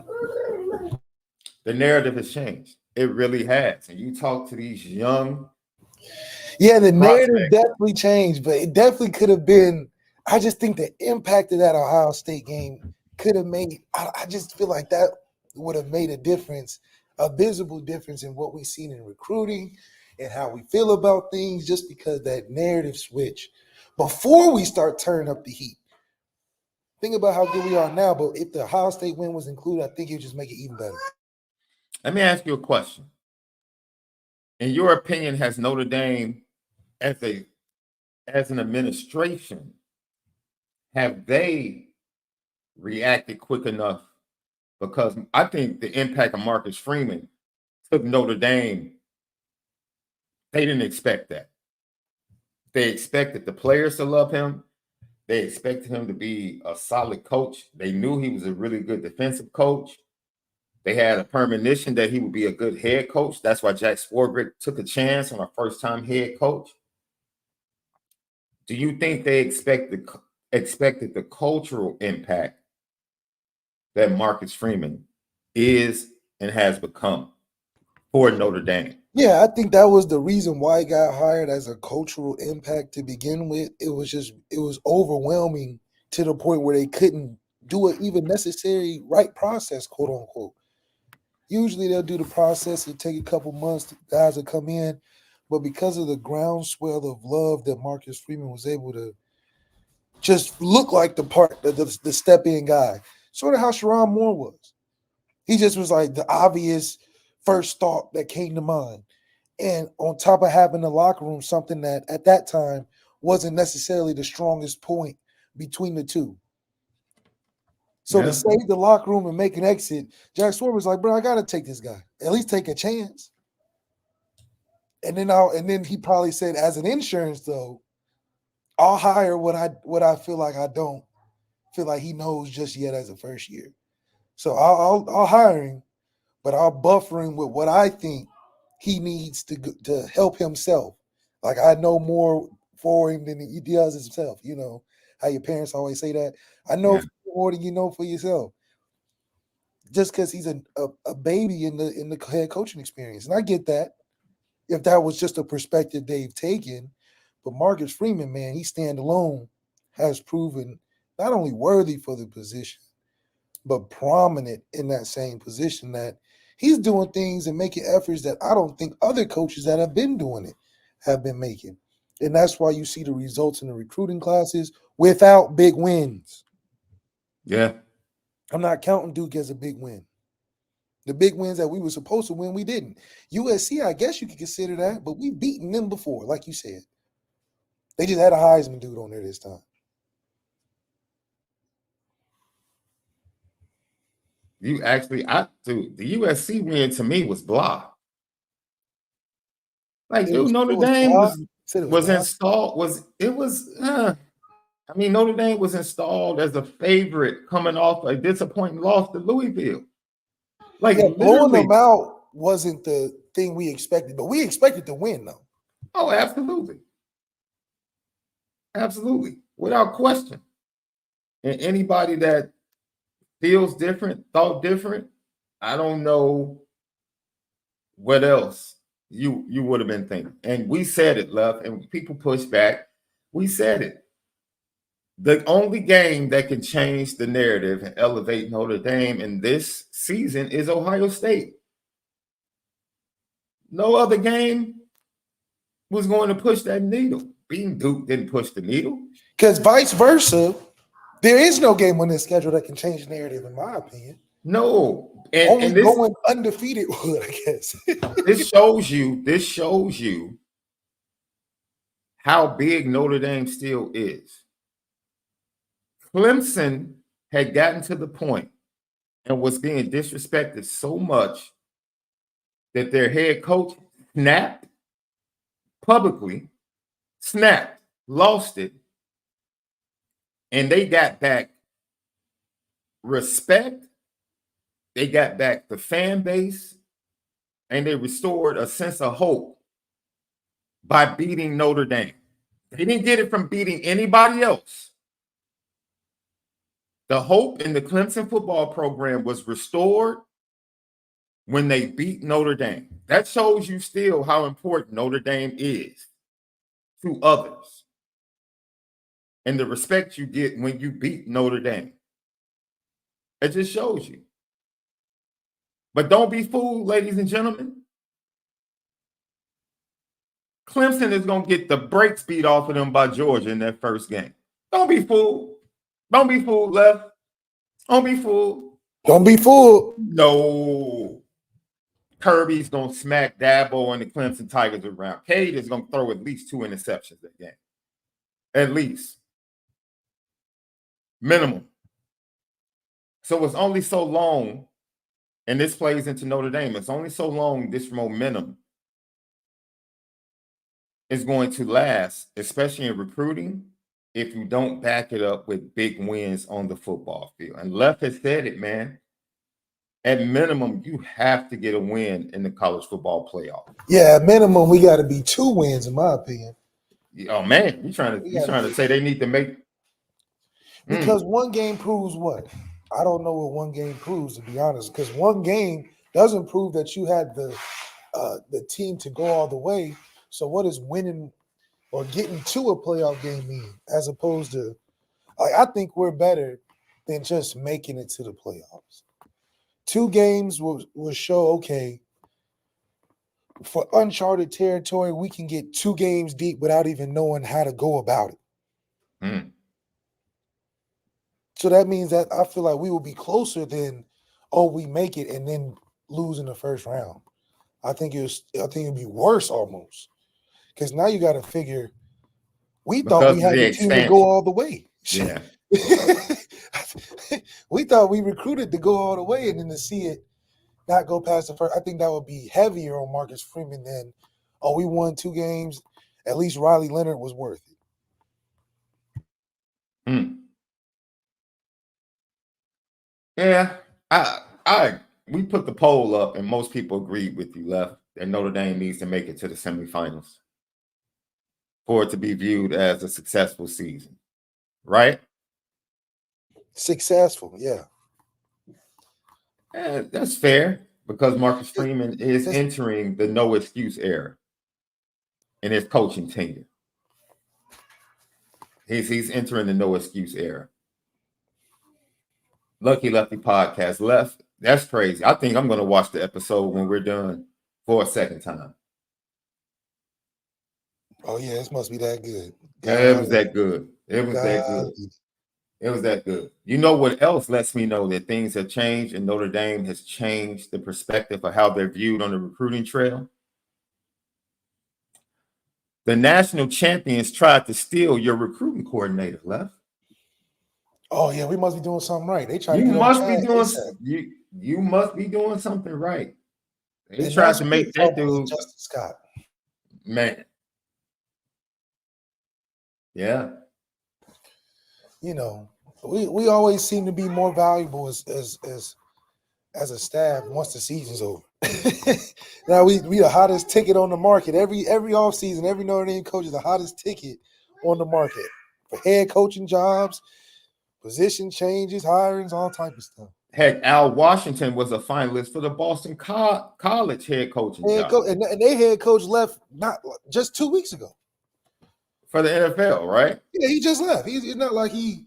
The narrative has changed. It really has. And you talk to these young. Yeah, the narrative definitely changed, but it definitely could have been. I just think the impact of that Ohio State game could have made. I just feel like that would have made a difference, a visible difference in what we've seen in recruiting and how we feel about things, just because that narrative switch before we start turning up the heat. Think about how good we are now, but if the Ohio State win was included, I think it would just make it even better. Let me ask you a question. In your opinion, has Notre Dame, as an administration, have they reacted quick enough? Because I think the impact of Marcus Freeman took Notre Dame. They didn't expect that. They expected the players to love him. They expected him to be a solid coach. They knew he was a really good defensive coach. They had a premonition that he would be a good head coach. That's why Jack Swarbrick took a chance on a first-time head coach. Do you think they expected the cultural impact that Marcus Freeman is and has become for Notre Dame? Yeah, I think that was the reason why he got hired as a cultural impact to begin with. It was overwhelming to the point where they couldn't do an even necessary right process, quote unquote. Usually they'll do the process, it'll take a couple months, the guys will come in. But because of the groundswell of love that Marcus Freeman was able to just look like the step-in guy, sort of how Sharon Moore was. He just was like the obvious first thought that came to mind. And on top of having the locker room, something that at that time wasn't necessarily the strongest point between the two. So to save the locker room and make an exit, Jack Swarbrick was like, bro, I got to take this guy. At least take a chance. And then he probably said, as an insurance, though, I'll hire what I feel like I don't feel like he knows just yet as a first year. So I'll hire him, but I'll buffer him with what I think he needs to help himself. Like I know more for him than he does himself. You know how your parents always say that. I know more than you know for yourself. Just because he's a baby in the head coaching experience, and I get that. If that was just a perspective they've taken, but Marcus Freeman, man, he standalone has proven not only worthy for the position, but prominent in that same position, that he's doing things and making efforts that I don't think other coaches that have been doing it have been making. And that's why you see the results in the recruiting classes without big wins. Yeah. I'm not counting Duke as a big win. The big wins that we were supposed to win, we didn't. USC, I guess you could consider that, but we've beaten them before, like you said. They just had a Heisman dude on there this time. The USC win to me was blah. Like, dude, Notre Dame was installed. Notre Dame was installed as a favorite coming off a disappointing loss to Louisville. Like, blowing them out wasn't the thing we expected, but we expected to win, though. Oh, absolutely. Absolutely. Without question. And anybody that feels different, thought different, I don't know what else you would have been thinking. And we said it, Love, and people pushed back. We said it. The only game that can change the narrative and elevate Notre Dame in this season is Ohio State. No other game was going to push that needle. Beating Duke didn't push the needle. Because vice versa, there is no game on this schedule that can change the narrative, in my opinion. No. Only And this, going undefeated would, I guess. this shows you how big Notre Dame still is. Clemson had gotten to the point and was being disrespected so much that their head coach snapped publicly, lost it, and they got back respect, they got back the fan base, and they restored a sense of hope by beating Notre Dame. They didn't get it from beating anybody else. The hope in the Clemson football program was restored when they beat Notre Dame. That shows you still how important Notre Dame is to others and the respect you get when you beat Notre Dame. It just shows you. But don't be fooled, ladies and gentlemen. Clemson is going to get the brakes beat off of them by Georgia in that first game. Don't be fooled. Don't be fooled, Left. Don't be fooled. Don't be fooled. No. Kirby's going to smack Dabo and the Clemson Tigers around. Cade is going to throw at least 2 interceptions that game. At least. Minimum. So it's only so long, and this plays into Notre Dame, it's only so long this momentum is going to last, especially in recruiting, if you don't back it up with big wins on the football field. And Left has said it, man. At minimum, you have to get a win in the college football playoff. Yeah, at minimum, we got to be 2 wins, in my opinion. Oh man, you trying to say they need to make because one game proves what? I don't know what one game proves, to be honest. Because one game doesn't prove that you had the team to go all the way. So what does winning or getting to a playoff game mean? As opposed to, I think we're better than just making it to the playoffs. 2 games will show, okay, for uncharted territory, we can get 2 games deep without even knowing how to go about it. So that means that I feel like we will be closer than, we make it and then lose in the first round. I think it'd be worse almost. Because now you got to figure, we thought we had the team to go all the way. Yeah. We thought we recruited to go all the way, and then to see it not go past the first, I think that would be heavier on Marcus Freeman than, we won 2 games. At least Riley Leonard was worth it. Yeah, we put the poll up, and most people agreed with you, Left, that Notre Dame needs to make it to the semifinals for it to be viewed as a successful season, right? Successful, yeah. That's fair because Marcus Freeman is entering the no excuse era in his coaching tenure. He's entering the no excuse era. Lucky Lefty podcast. Left. That's crazy. I think I'm going to watch the episode when we're done for a second time. Oh yeah, this must be that good. It was that good. It was that good. It was that good. You know what else lets me know that things have changed and Notre Dame has changed the perspective of how they're viewed on the recruiting trail? The national champions tried to steal your recruiting coordinator, Left. Oh yeah, we must be doing something right. They tried. You must be doing something right. They tried to make that dude Justin Scott. Man. Yeah. You know, we always seem to be more valuable as a staff once the season's over. Now we the hottest ticket on the market. Every offseason, every Notre Dame coach is the hottest ticket on the market for head coaching jobs, position changes, hirings, all type of stuff. Heck, Al Washington was a finalist for the Boston College head coaching job. And their head coach left not just 2 weeks ago. for the NFL, right? Yeah, he just left. It's not like he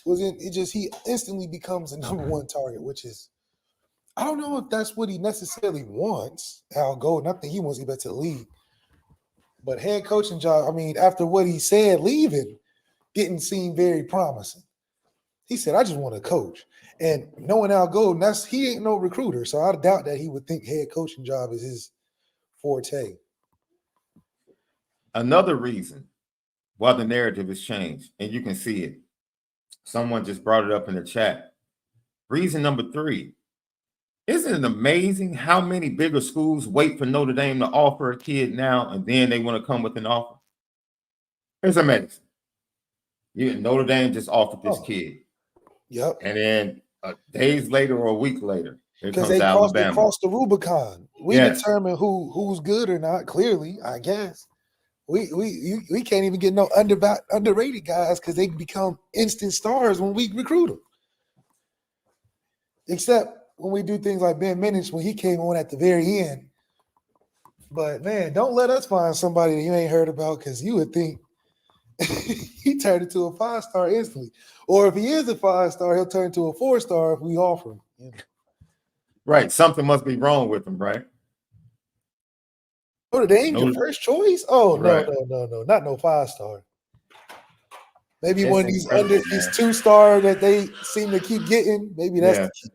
was in. He instantly becomes a number one target, which is, I don't know if that's what he necessarily wants. Al Golden, I think he wants to get back to the league. But head coaching job, I mean, after what he said, leaving didn't seem very promising. He said, I just want to coach. And knowing Al Golden, he ain't no recruiter. So I doubt that he would think head coaching job is his forte. Another reason why the narrative has changed, and you can see it. Someone just brought it up in the chat. Reason number 3. Isn't it amazing how many bigger schools wait for Notre Dame to offer a kid now and then they want to come with an offer? It's amazing. Notre Dame just offered this kid. Yep. And then days later or a week later, because they crossed the Rubicon. We determine who's good or not. Clearly, I guess we can't even get no underrated guys because they become instant stars when we recruit them. Except when we do things like Ben Minich when he came on at the very end. But man, don't let us find somebody that you ain't heard about because you would think he turned into a 5-star instantly. Or if he is a 5-star, he'll turn into a 4-star if we offer him. You know? Right. Something must be wrong with him, right? Notre Dame, your first choice? Oh, right. No. Not no 5-star. Maybe one of these these 2-star that they seem to keep getting. Maybe that's the key.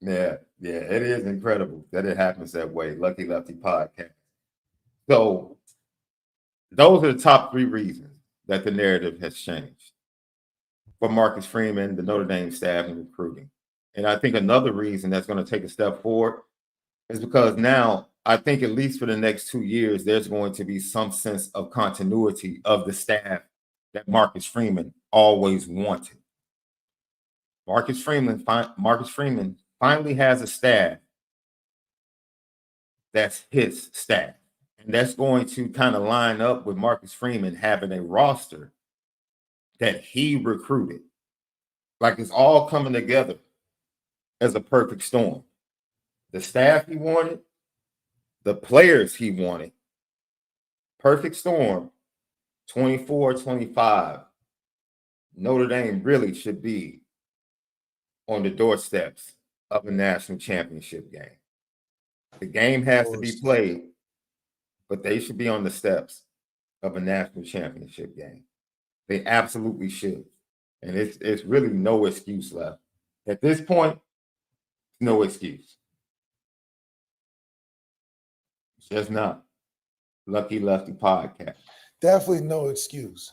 Yeah. It is incredible that it happens that way. Lucky Lefty podcast. So those are the top 3 reasons that the narrative has changed for Marcus Freeman, the Notre Dame staff, and recruiting. And I think another reason that's going to take a step forward is because now I think at least for the next 2 years, there's going to be some sense of continuity of the staff that Marcus Freeman always wanted. Marcus Freeman finally has a staff that's his staff. And that's going to kind of line up with Marcus Freeman having a roster that he recruited. Like it's all coming together as a perfect storm. The staff he wanted, the players he wanted. Perfect storm, 24-25. Notre Dame really should be on the doorsteps of a national championship game. The game has to be played, but they should be on the steps of a national championship game. They absolutely should. And it's really no excuse left. At this point, no excuse. It's just not. Lucky Lefty podcast. Definitely no excuse.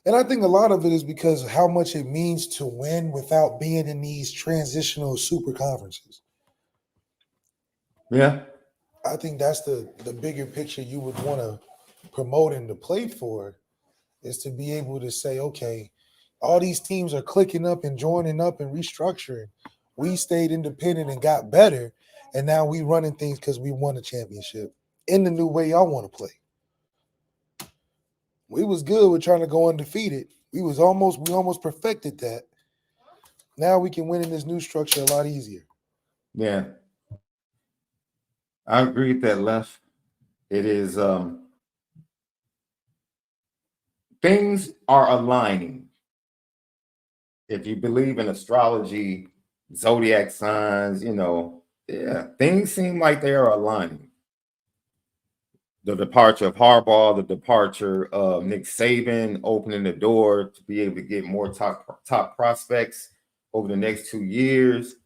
And I think a lot of it is because of how much it means to win without being in these transitional super conferences. Yeah. I think that's the bigger picture you would want to promote and to play for is to be able to say, okay, all these teams are clicking up and joining up and restructuring. We stayed independent and got better, and now we running things because we won a championship in the new way y'all want to play. We was good with trying to go undefeated. We almost perfected that. Now we can win in this new structure a lot easier. Yeah. I agree with that, Left. It is things are aligning. If you believe in astrology, zodiac signs, things seem like they are aligning. The departure of Harbaugh, the departure of Nick Saban, opening the door to be able to get more top prospects over the next 2 years.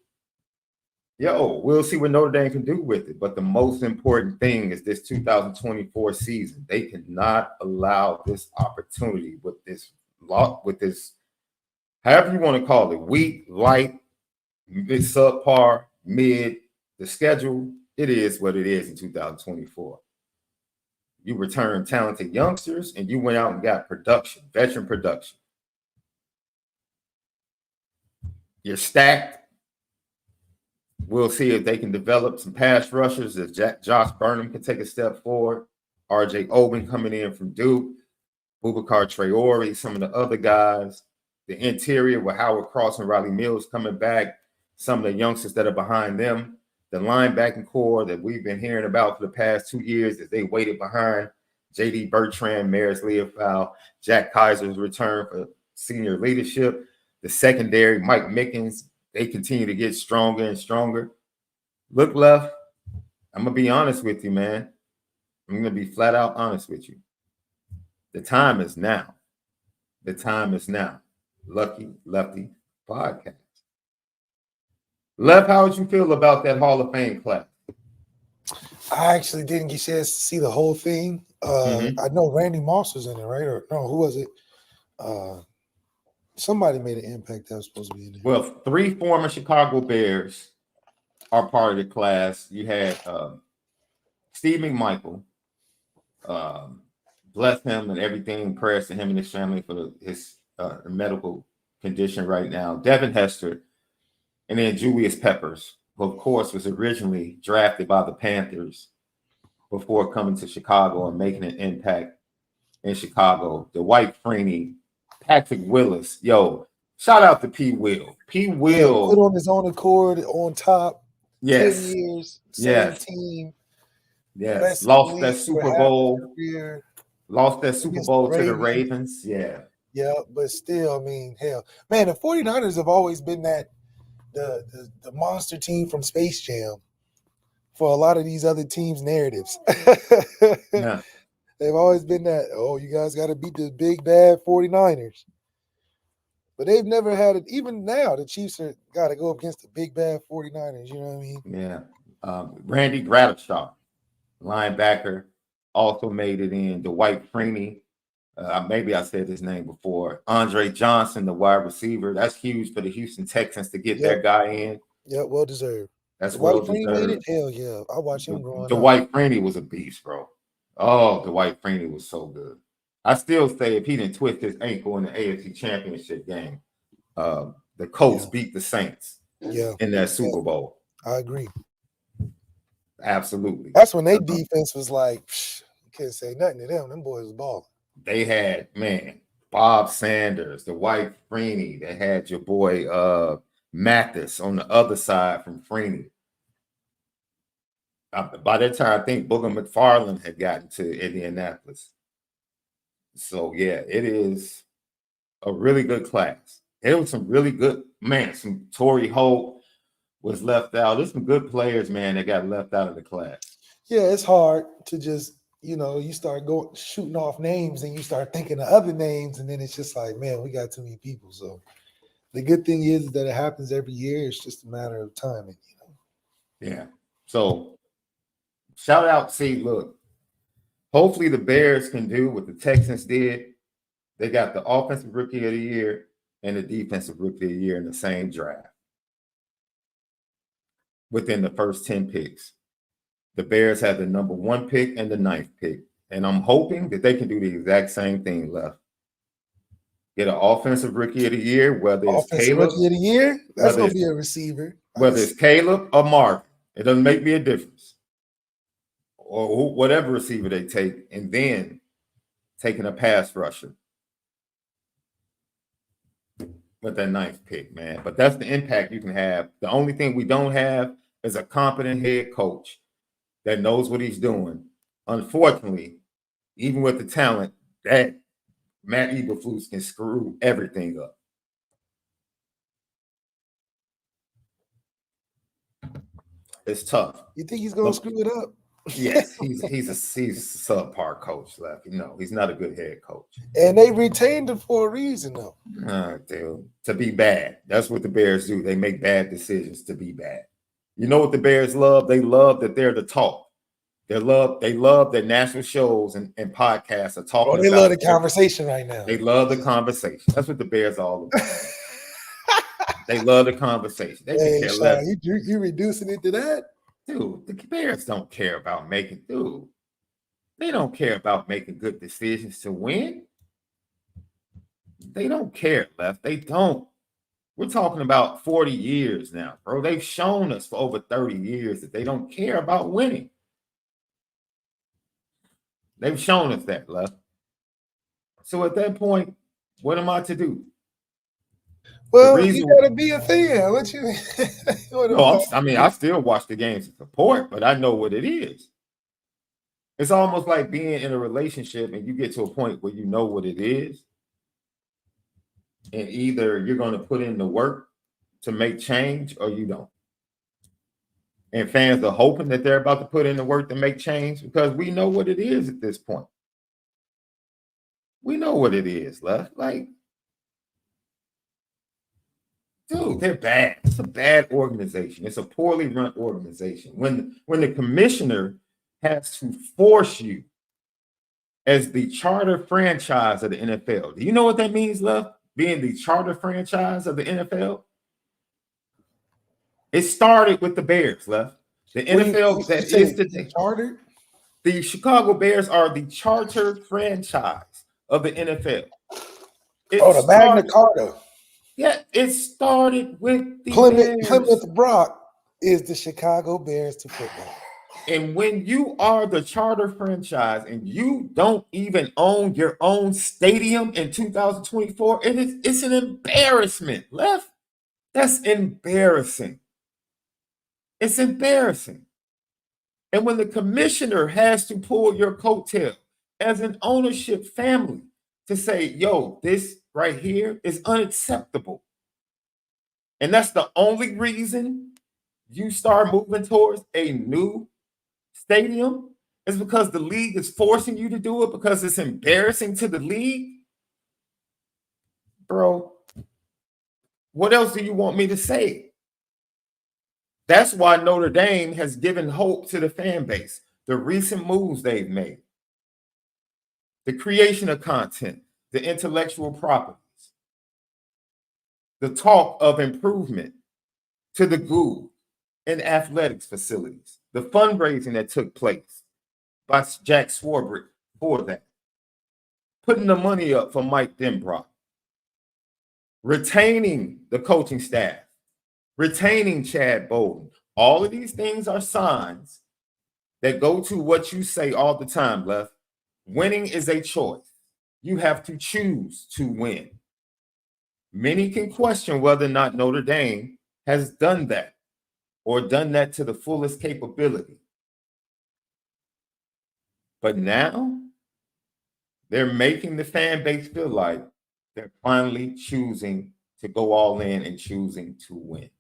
We'll see what Notre Dame can do with it. But the most important thing is this 2024 season. They cannot allow this opportunity with this, however you want to call it, weak, light, subpar, mid, the schedule, it is what it is in 2024. You return talented youngsters and you went out and got veteran production. You're stacked. We'll see if they can develop some pass rushers, if Josh Burnham can take a step forward. RJ Oben coming in from Duke, Boubacar Traore, some of the other guys. The interior with Howard Cross and Riley Mills coming back, some of the youngsters that are behind them. The linebacking core that we've been hearing about for the past 2 years as they waited behind J.D. Bertrand, Maris Leofow, Jack Kaiser's return for senior leadership. The secondary, Mike Mickens, they continue to get stronger and stronger. Look, Left, I'm going to be honest with you, man. I'm going to be flat out honest with you. The time is now. The time is now. Lucky Lefty Podcast. Left, how would you feel about that Hall of Fame class? I actually didn't get a chance to see the whole thing. I know Randy Moss was in it, right? Or no, who was it? Somebody made an impact that was supposed to be in there. Well, 3 former Chicago Bears are part of the class. You had Steve McMichael, bless him and everything, prayers to him and his family for his medical condition right now. Devin Hester, and then Julius Peppers, who of course was originally drafted by the Panthers before coming to Chicago and making an impact in Chicago. Dwight Freeney, Patrick Willis. Yo, shout out to P. Will. P. Will. Put on his own accord on top. Yes. 10 years, same team. Yes. Lost that Super Bowl. Lost that Super Bowl to the Ravens. Yeah. Yeah, but still, I mean, hell. Man, the 49ers have always been that the monster team from Space Jam for a lot of these other teams' narratives. Yeah. They've always been that, oh, you guys got to beat the big, bad 49ers. But they've never had it. Even now, the Chiefs are got to go up against the big, bad 49ers. You know what I mean? Yeah. Randy Gradishaw, linebacker, also made it in. Dwight Freeney. Maybe I said his name before. Andre Johnson, the wide receiver. That's huge for the Houston Texans to get that guy in. Yeah, well deserved. That's well Freeney deserved. made it? Hell yeah. I watched him growing up. Dwight Freeney was a beast, bro. Oh, Dwight Freeney was so good. I still say if he didn't twist his ankle in the AFC Championship game, the Colts beat the Saints in that Super Bowl. I agree. Absolutely. That's when their defense was like, you can't say nothing to them. Them boys was balling. They had, Bob Sanders, Dwight Freeney. They had your boy Mathis on the other side from Freeney. By that time, I think Booger McFarland had gotten to Indianapolis. So, yeah, it is a really good class. There was some really good, some Torrey Holt was left out. There's some good players, man, that got left out of the class. Yeah, it's hard to just, you start shooting off names and you start thinking of other names, and then it's just like, man, we got too many people. So the good thing is that it happens every year. It's just a matter of timing, Yeah. So shout out, look, hopefully the Bears can do what the Texans did. They got the offensive rookie of the year and the defensive rookie of the year in the same draft within the first 10 picks. The Bears have the number 1 pick and the 9th pick. And I'm hoping that they can do the exact same thing, Left. Get an offensive rookie of the year, whether it's Caleb. Rookie of the year? That's going to be a receiver. Whether it's Caleb or Marvin. It doesn't make me a difference. Or whatever receiver they take, and then taking a pass rusher with that 9th pick, man. But that's the impact you can have. The only thing we don't have is a competent head coach that knows what he's doing. Unfortunately, even with the talent, that Matt Eberflus can screw everything up. It's tough. You think he's going to screw it up? Yes, he's a subpar coach, Left. He's not a good head coach. And they retained him for a reason, though. Dude, to be bad. That's what the Bears do. They make bad decisions to be bad. You know what the Bears love? They love that they're the talk. They love that national shows and podcasts are talking about. They love the conversation right now. They love the conversation. That's what the Bears are all about. They love the conversation. They hey, care Sean, less. You reducing it to that? Dude, the Bears don't care about they don't care about making good decisions to win. They don't care, Left. They don't. We're talking about 40 years now, bro. They've shown us for over 30 years that they don't care about winning. They've shown us that, Left. So at that point, what am I to do? Well, you gotta be a fan. What you? I still watch the games to support, but I know what it is. It's almost like being in a relationship and you get to a point where you know what it is. And either you're going to put in the work to make change or you don't. And fans are hoping that they're about to put in the work to make change because we know what it is at this point. We know what it is, left. Like, dude, they're bad. It's a bad organization. It's a poorly run organization. When the commissioner has to force you as the charter franchise of the NFL. Do you know what that means, love? Being the charter franchise of the NFL? It started with the Bears, left. The NFL that is today. Chartered? The Chicago Bears are the charter franchise of the NFL. The Magna Carta. Yeah, it started with the Plymouth Rock is the Chicago Bears to football. And when you are the charter franchise and you don't even own your own stadium in 2024, it's an embarrassment, left. That's embarrassing. It's embarrassing. And when the commissioner has to pull your coattail as an ownership family to say, yo, this right here is unacceptable. And that's the only reason you start moving towards a new stadium is because the league is forcing you to do it because it's embarrassing to the league. Bro, what else do you want me to say? That's why Notre Dame has given hope to the fan base. The recent moves they've made, the creation of content, the intellectual properties, the talk of improvement to the GOO and athletics facilities, the fundraising that took place by Jack Swarbrick for that, putting the money up for Mike Denbrock, retaining the coaching staff, retaining Chad Bowden. All of these things are signs that go to what you say all the time, Left. Winning is a choice. You have to choose to win. Many can question whether or not Notre Dame has done that or done that to the fullest capability. But now they're making the fan base feel like they're finally choosing to go all in and choosing to win.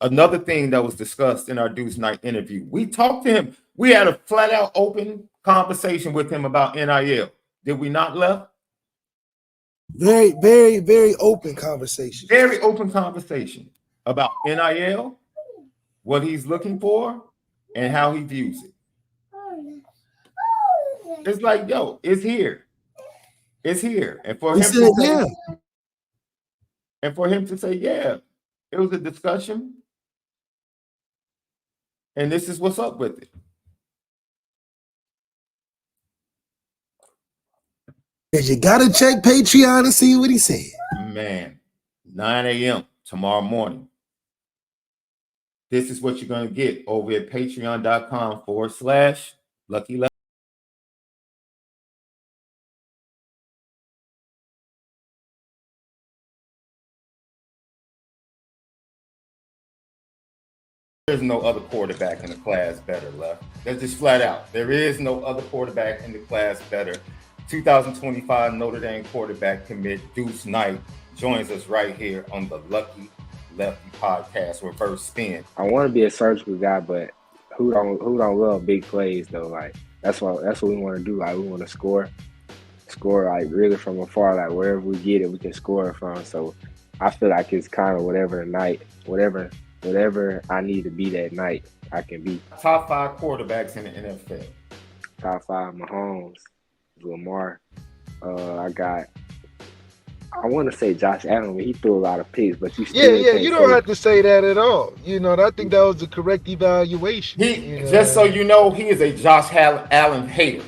Another thing that was discussed in our Deuce Night interview, we talked to him. We had a flat out open conversation with him about NIL. Did we not, Left? Very, very, very open conversation. Very open conversation about NIL, what he's looking for, and how he views it. It's like, yo, it's here. It's here. And for him to say, and for him to say, yeah, it was a discussion. And this is what's up with it. You gotta check Patreon and see what he said. Man, 9 a.m. tomorrow morning. This is what you're going to get over at patreon.com/Lucky Lefty. There's no other quarterback in the class better, Left. That's just flat out. There is no other quarterback in the class better. 2025 Notre Dame quarterback commit Deuce Knight joins us right here on the Lucky Lefty podcast, Reverse Spin. I want to be a surgical guy, but who don't love big plays though? Like that's what we want to do. Like we want to score like really from afar. Like wherever we get it, we can score from. So I feel like it's kind of whatever I need to be that night, I can be. Top 5 quarterbacks in the NFL. Top 5, Mahomes, Lamar. I want to say Josh Allen, but he threw a lot of picks, but you still you don't have to say that at all. You know, and I think that was the correct evaluation. Just so you know, he is a Josh Allen hater,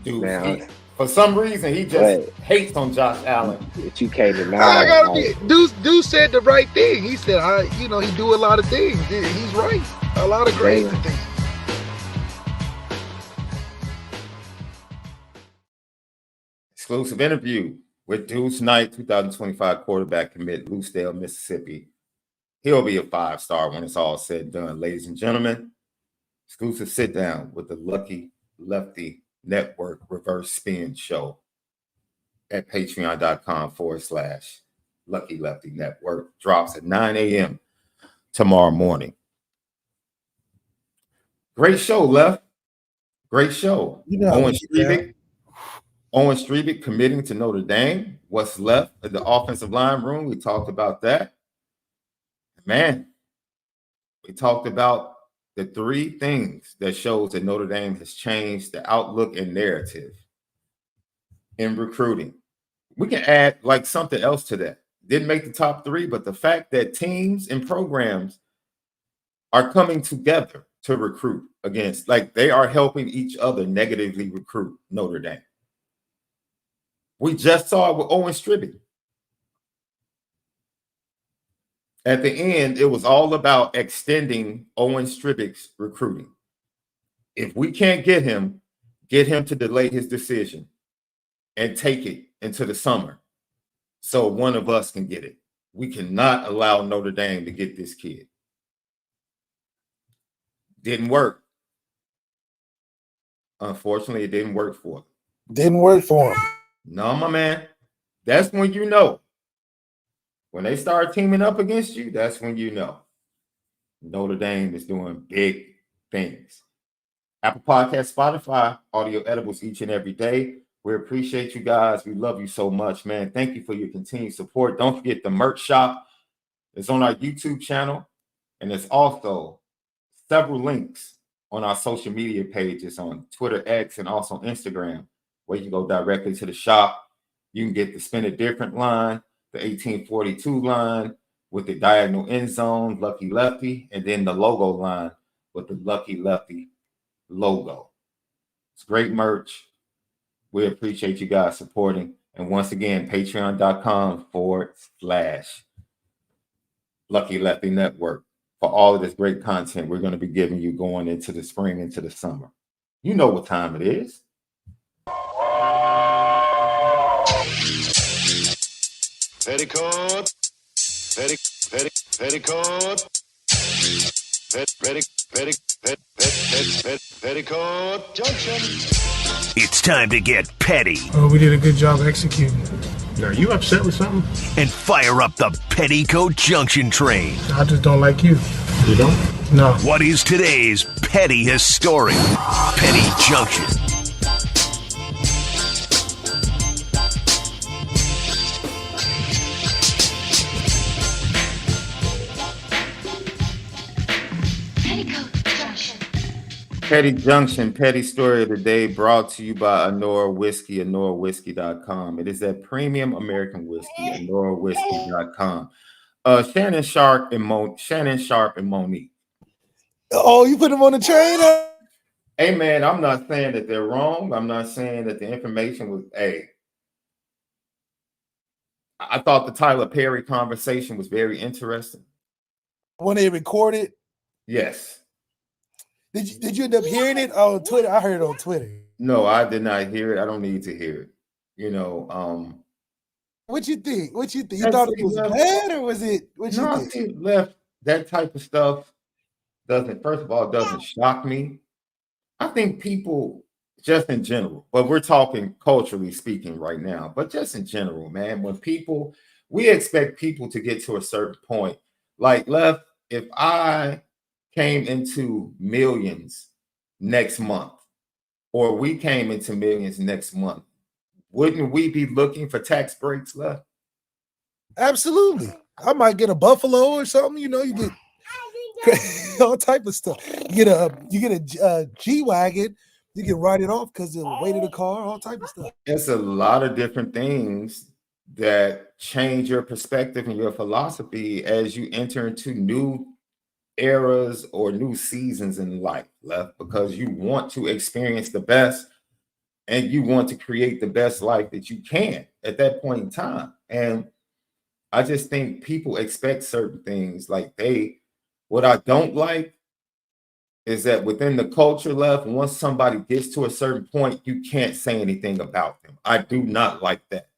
dude. Man, for some reason, he just hates on Josh Allen. But you can't deny. I gotta be. Deuce said the right thing. He said, he do a lot of things. He's right. A lot of crazy things. Exclusive interview with Deuce Knight, 2025 quarterback commit, Lucedale, Mississippi. He'll be a 5-star when it's all said and done, ladies and gentlemen. Exclusive sit down with the Lucky Lefty Network Reverse Spin Show at patreon.com/Lucky Lefty Network. Drops at 9 a.m. tomorrow morning. Great show, Left. Great show. You know how Owen we get down. Strebig. Owen Strebig committing to Notre Dame. What's left at the offensive line room? We talked about that. Man, we talked about the three things that shows that Notre Dame has changed the outlook and narrative in recruiting. We can add like something else to that. Didn't make the top three, but the fact that teams and programs are coming together to recruit against, like they are helping each other negatively recruit Notre Dame. We just saw it with Owen Strebig. At the end, it was all about extending Owen Strebig's recruiting. If we can't get him to delay his decision and take it into the summer so one of us can get it. We cannot allow Notre Dame to get this kid. Didn't work. Unfortunately, it didn't work for him. Didn't work for him. No, my man. That's when you know. When they start teaming up against you, that's when you know Notre Dame is doing big things. Apple Podcast, Spotify, audio edibles each and every day. We appreciate you guys. We love you so much, man. Thank you for your continued support. Don't forget the merch shop is on our YouTube channel, and there's also several links on our social media pages on Twitter, X, and also Instagram, where you can go directly to the shop. You can get the Spin It Different line, the 1842 line with the diagonal end zone, Lucky Lefty, and then the logo line with the Lucky Lefty logo. It's great merch. We appreciate you guys supporting. And once again, patreon.com/Lucky Lefty Network for all of this great content we're going to be giving you going into the spring, into the summer. You know what time it is. Petticoat, petticoat, petticoat, Junction. It's time to get petty Oh, we did a good job executing. Are you upset with something? and fire up the Petticoat Junction train. I just don't like you. You don't? No. What is today's petty historic Petty Junction? Petty Junction, petty story of the day brought to you by ONORA Whiskey, ONORAWhiskey.com. It is that premium American whiskey, ONORAWhiskey.com. Shannon Sharp and Monique. Oh, you put him on the train? Hey, man, I'm not saying that they're wrong. I'm not saying that the information was, I thought the Tyler Perry conversation was very interesting. When they recorded, Yes. did you end up hearing it on Twitter? I heard it on Twitter. No, I did not hear it. I don't need to hear it. You know, What you think? What you think? You That's thought what it was he left. bad, or was it? What you no, think? see, Left, that type of stuff doesn't shock me. I think people just in general, but we're talking culturally speaking right now, but just in general, man, we expect people to get to a certain point. Like Left, if I came into millions next month, or we came into millions next month, wouldn't we be looking for tax breaks, Left? Absolutely. I might get a Buffalo or something. You know, you get all type of stuff. You get a G-Wagon. You can write it off because of the weight of the car, all type of stuff. It's a lot of different things that change your perspective and your philosophy as you enter into new eras or new seasons in life, Left, because you want to experience the best and you want to create the best life that you can at that point in time. And I just think people expect certain things. What I don't like is that within the culture, Left, once somebody gets to a certain point, you can't say anything about them. I do not like that.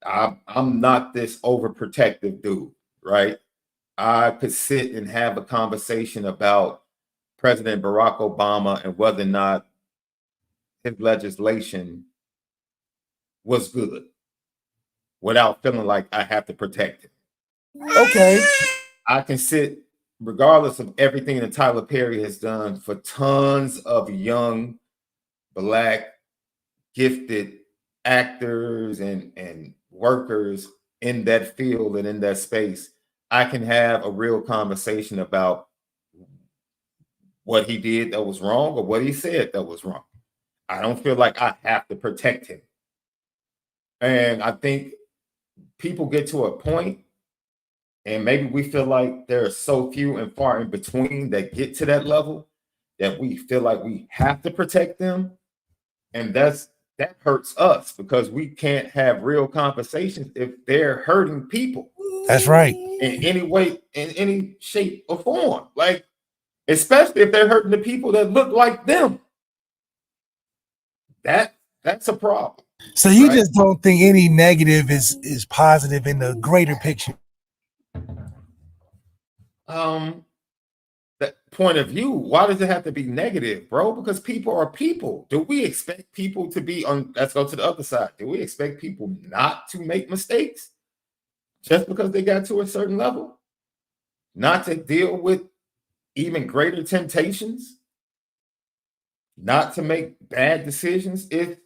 I'm not this overprotective dude, right? I could sit and have a conversation about President Barack Obama and whether or not his legislation was good without feeling like I have to protect it. Okay. I can sit, regardless of everything that Tyler Perry has done for tons of young, Black, gifted actors and workers in that field and in that space. I can have a real conversation about what he did that was wrong or what he said that was wrong. I don't feel like I have to protect him. And I think people get to a point, and maybe we feel like there are so few and far in between that get to that level that we feel like we have to protect them. And that hurts us because we can't have real conversations if they're hurting people. That's right. In any way, in any shape or form. Like, especially if they're hurting the people that look like them. That's a problem. So you just don't think any negative is positive in the greater picture? That point of view, why does it have to be negative, bro? Because people are people. Do we expect people to be on? Let's go to the other side. Do we expect people not to make mistakes just because they got to a certain level? Not to deal with even greater temptations? Not to make bad decisions? It's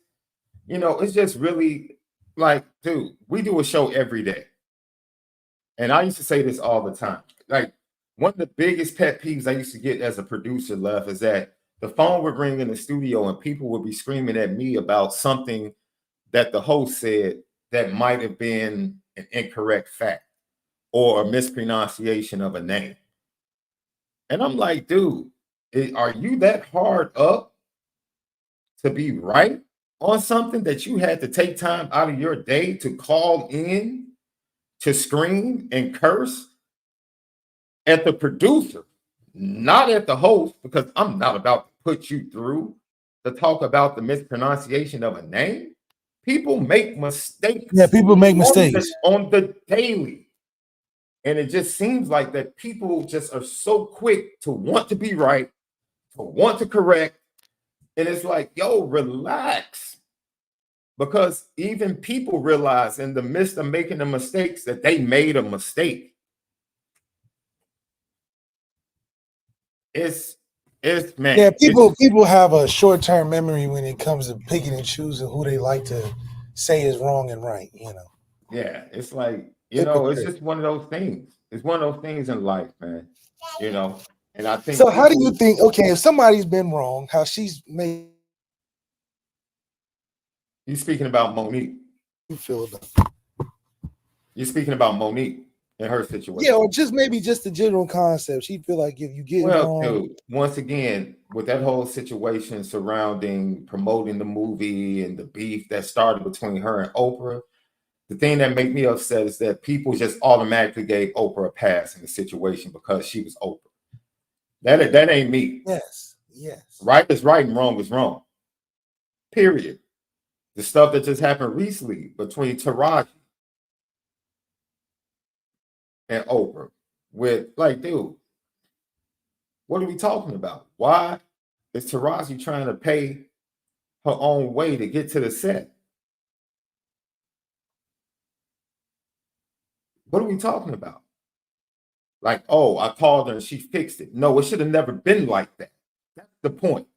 just really like, dude, we do a show every day. And I used to say this all the time. Like, one of the biggest pet peeves I used to get as a producer, Left, is that the phone would ring in the studio and people would be screaming at me about something that the host said that might have been an incorrect fact or a mispronunciation of a name. And I'm like, dude, are you that hard up to be right on something that you had to take time out of your day to call in to scream and curse at the producer, not at the host, because I'm not about to put you through to talk about the mispronunciation of a name? People make mistakes. Yeah, people make mistakes on the daily. And it just seems like that people just are so quick to want to be right, to want to correct. And it's like, yo, relax. Because even people realize in the midst of making the mistakes that they made a mistake. It's man. Yeah, people have a short-term memory when it comes to picking and choosing who they like to say is wrong and right, Yeah, it's like, it's just one of those things. It's one of those things in life, man. And I think so. How do you think? Okay, if somebody's been wrong, how she's made you speaking about Monique? You feel that? You're speaking about Monique in her situation. Yeah, or just maybe just the general concept. She feel like if you get wrong. Dude, once again, with that whole situation surrounding promoting the movie and the beef that started between her and Oprah, the thing that made me upset is that people just automatically gave Oprah a pass in the situation because she was Oprah. That ain't me. Yes. Right is right and wrong is wrong. Period. The stuff that just happened recently between Taraji and Oprah with, like, dude, what are we talking about? Why is Taraji trying to pay her own way to get to the set? What are we talking about? Like, oh, I called her and she fixed it. No, it should have never been like that. That's the point.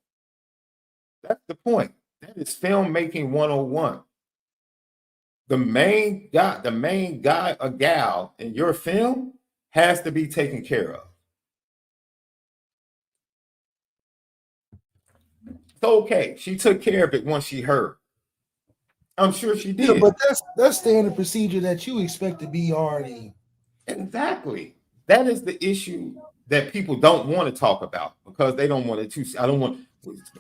That's the point. That is filmmaking 101. The main guy or gal in your film has to be taken care of. It's okay. She took care of it once she heard. I'm sure she did. Yeah, but that's standard procedure that you expect to be already. Exactly. That is the issue that people don't want to talk about because they don't want to. I don't want.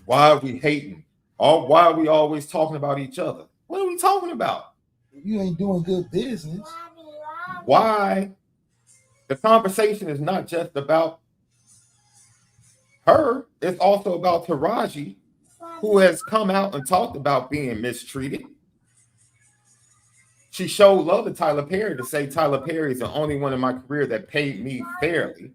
Why are we hating? Why are we always talking about each other? What are we talking about? You ain't doing good business. Why? The conversation is not just about her. It's also about Taraji, who has come out and talked about being mistreated. She showed love to Tyler Perry to say Tyler Perry is the only one in my career that paid me fairly.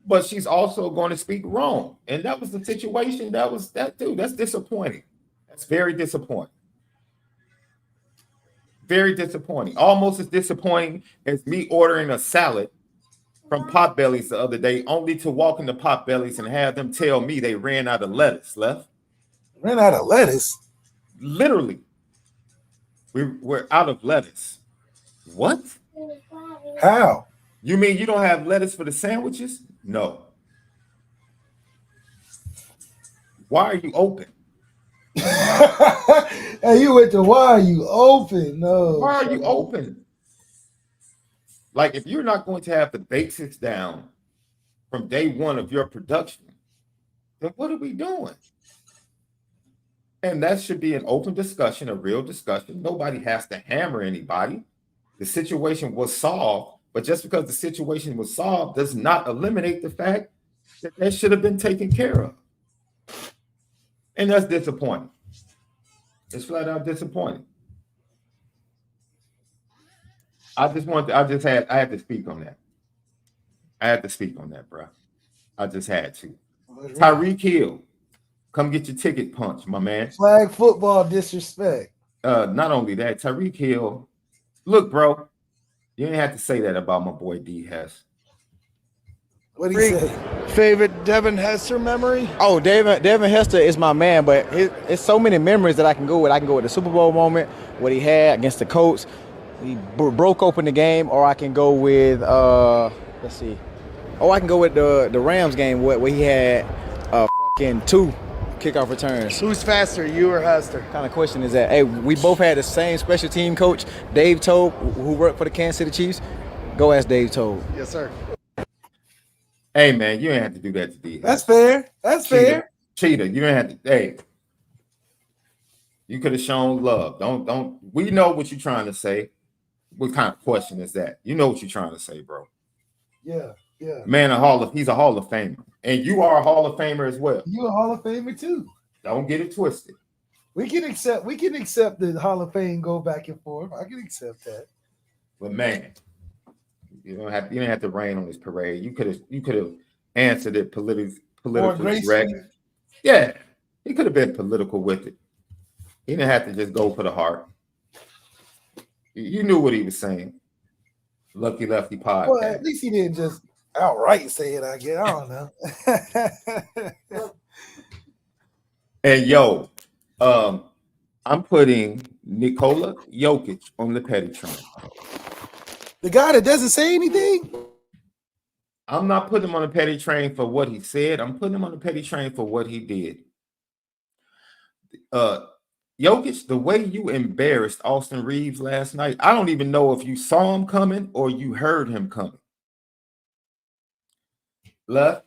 but she's also going to speak wrong. And that was the situation. That's disappointing. That's very disappointing. Very disappointing. Almost as disappointing as me ordering a salad from Potbellies the other day, only to walk into Potbellies and have them tell me they ran out of lettuce left. Ran out of lettuce? Literally. We're out of lettuce. What? How? You mean you don't have lettuce for the sandwiches? No. Why are you open? Hey, you went to why are you open? No. Why are you open? Like, if you're not going to have the basics down from day one of your production, then what are we doing? And that should be an open discussion, a real discussion. Nobody has to hammer anybody. The situation was solved, but just because the situation was solved does not eliminate the fact that should have been taken care of. And that's disappointing. It's flat out disappointing. I had to speak on that. I had to speak on that, bro. I just had to. Tyreek Hill, come get your ticket punched, my man. Flag football disrespect. Not only that, Tyreek Hill, look, bro, you didn't have to say that about my boy D. Hess. What do you say? Favorite Devin Hester memory? Oh, Devin Hester is my man, but it's so many memories that I can go with. I can go with the Super Bowl moment, what he had against the Colts. He broke open the game, or I can go with, let's see. Oh, I can go with the Rams game where he had fucking 2 kickoff returns. Who's faster, you or Hester? What kind of question is that? Hey, we both had the same special team coach, Dave Tobe, who worked for the Kansas City Chiefs. Go ask Dave Tobe. Yes, sir. Hey, man, you ain't have to do that to D. That's fair. That's fair. Cheater, you didn't have to. Hey, you could have shown love. Don't. We know what you're trying to say. What kind of question is that? You know what you're trying to say, bro. Yeah. Man, he's a Hall of Famer. And you are a Hall of Famer as well. You a Hall of Famer too. Don't get it twisted. We can accept the Hall of Fame go back and forth. I can accept that. But man, you didn't have to rain on this parade. You could have answered it politically correct. Yeah, he could have been political with it. He didn't have to just go for the heart. You knew what he was saying. Lucky Lefty podcast. Well, at least he didn't just outright say it, I guess. I don't know. And yo, I'm putting Nikola Jokic on the petty train. The guy that doesn't say anything? I'm not putting him on the petty train for what he said. I'm putting him on the petty train for what he did. Jokic, the way you embarrassed Austin Reeves last night, I don't even know if you saw him coming or you heard him coming. Left,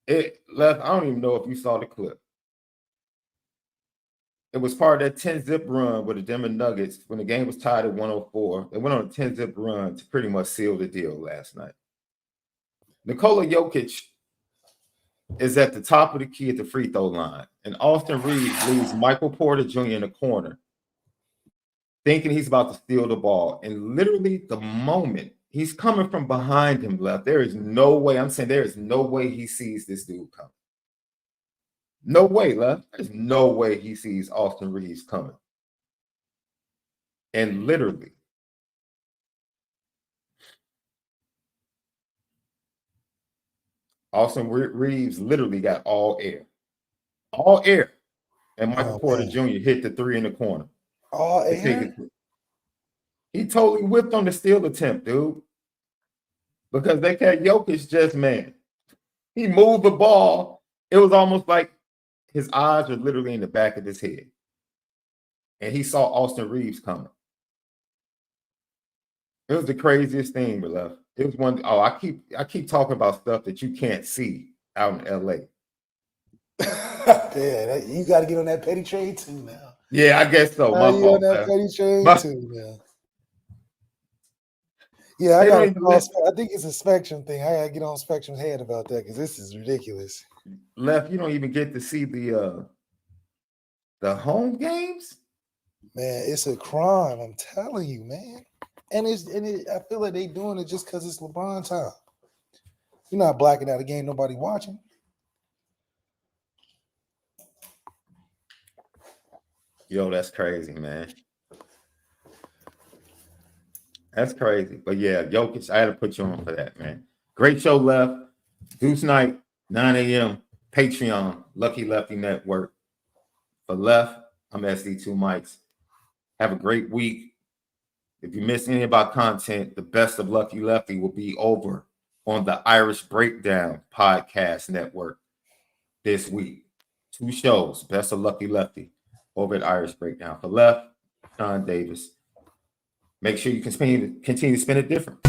I don't even know if you saw the clip. It was part of that 10-zip run with the Denver Nuggets when the game was tied at 104. They went on a 10-zip run to pretty much seal the deal last night. Nikola Jokic is at the top of the key at the free throw line, and Austin Reeves leaves Michael Porter Jr. in the corner, thinking he's about to steal the ball. And literally the moment he's coming from behind him left, there is no way he sees this dude coming. No way, left. There's no way he sees Austin Reeves coming. And literally, Austin Reeves literally got all air. And Michael Porter Jr. hit the 3 in the corner. All air? He totally whipped on the steal attempt, dude. Because they had Jokic just, man. He moved the ball. It was almost like his eyes were literally in the back of his head. And he saw Austin Reeves coming. It was the craziest thing, beloved. It was one. Oh, I keep talking about stuff that you can't see out in LA. Yeah, you got to get on that petty train too now. Yeah, I guess so. My fault, on that petty train too now. Yeah, I think it's a Spectrum thing. I gotta get on Spectrum's head about that because this is ridiculous. Left, you don't even get to see the home games. Man, it's a crime. I'm telling you, man. And I feel like they doing it just because it's LeBron time. You're not blacking out a game nobody watching. Yo, that's crazy, man. That's crazy. But yeah, Jokic, I had to put you on for that, man. Great show, Left. Deuce night, 9 a.m. Patreon, Lucky Lefty Network. For Left, I'm SD2 Mics. Have a great week. If you missed any of our content, the best of Lucky Lefty will be over on the Irish Breakdown Podcast Network this week. 2 shows, best of Lucky Lefty over at Irish Breakdown. For Left, Sean Davis. Make sure you continue to spin it different.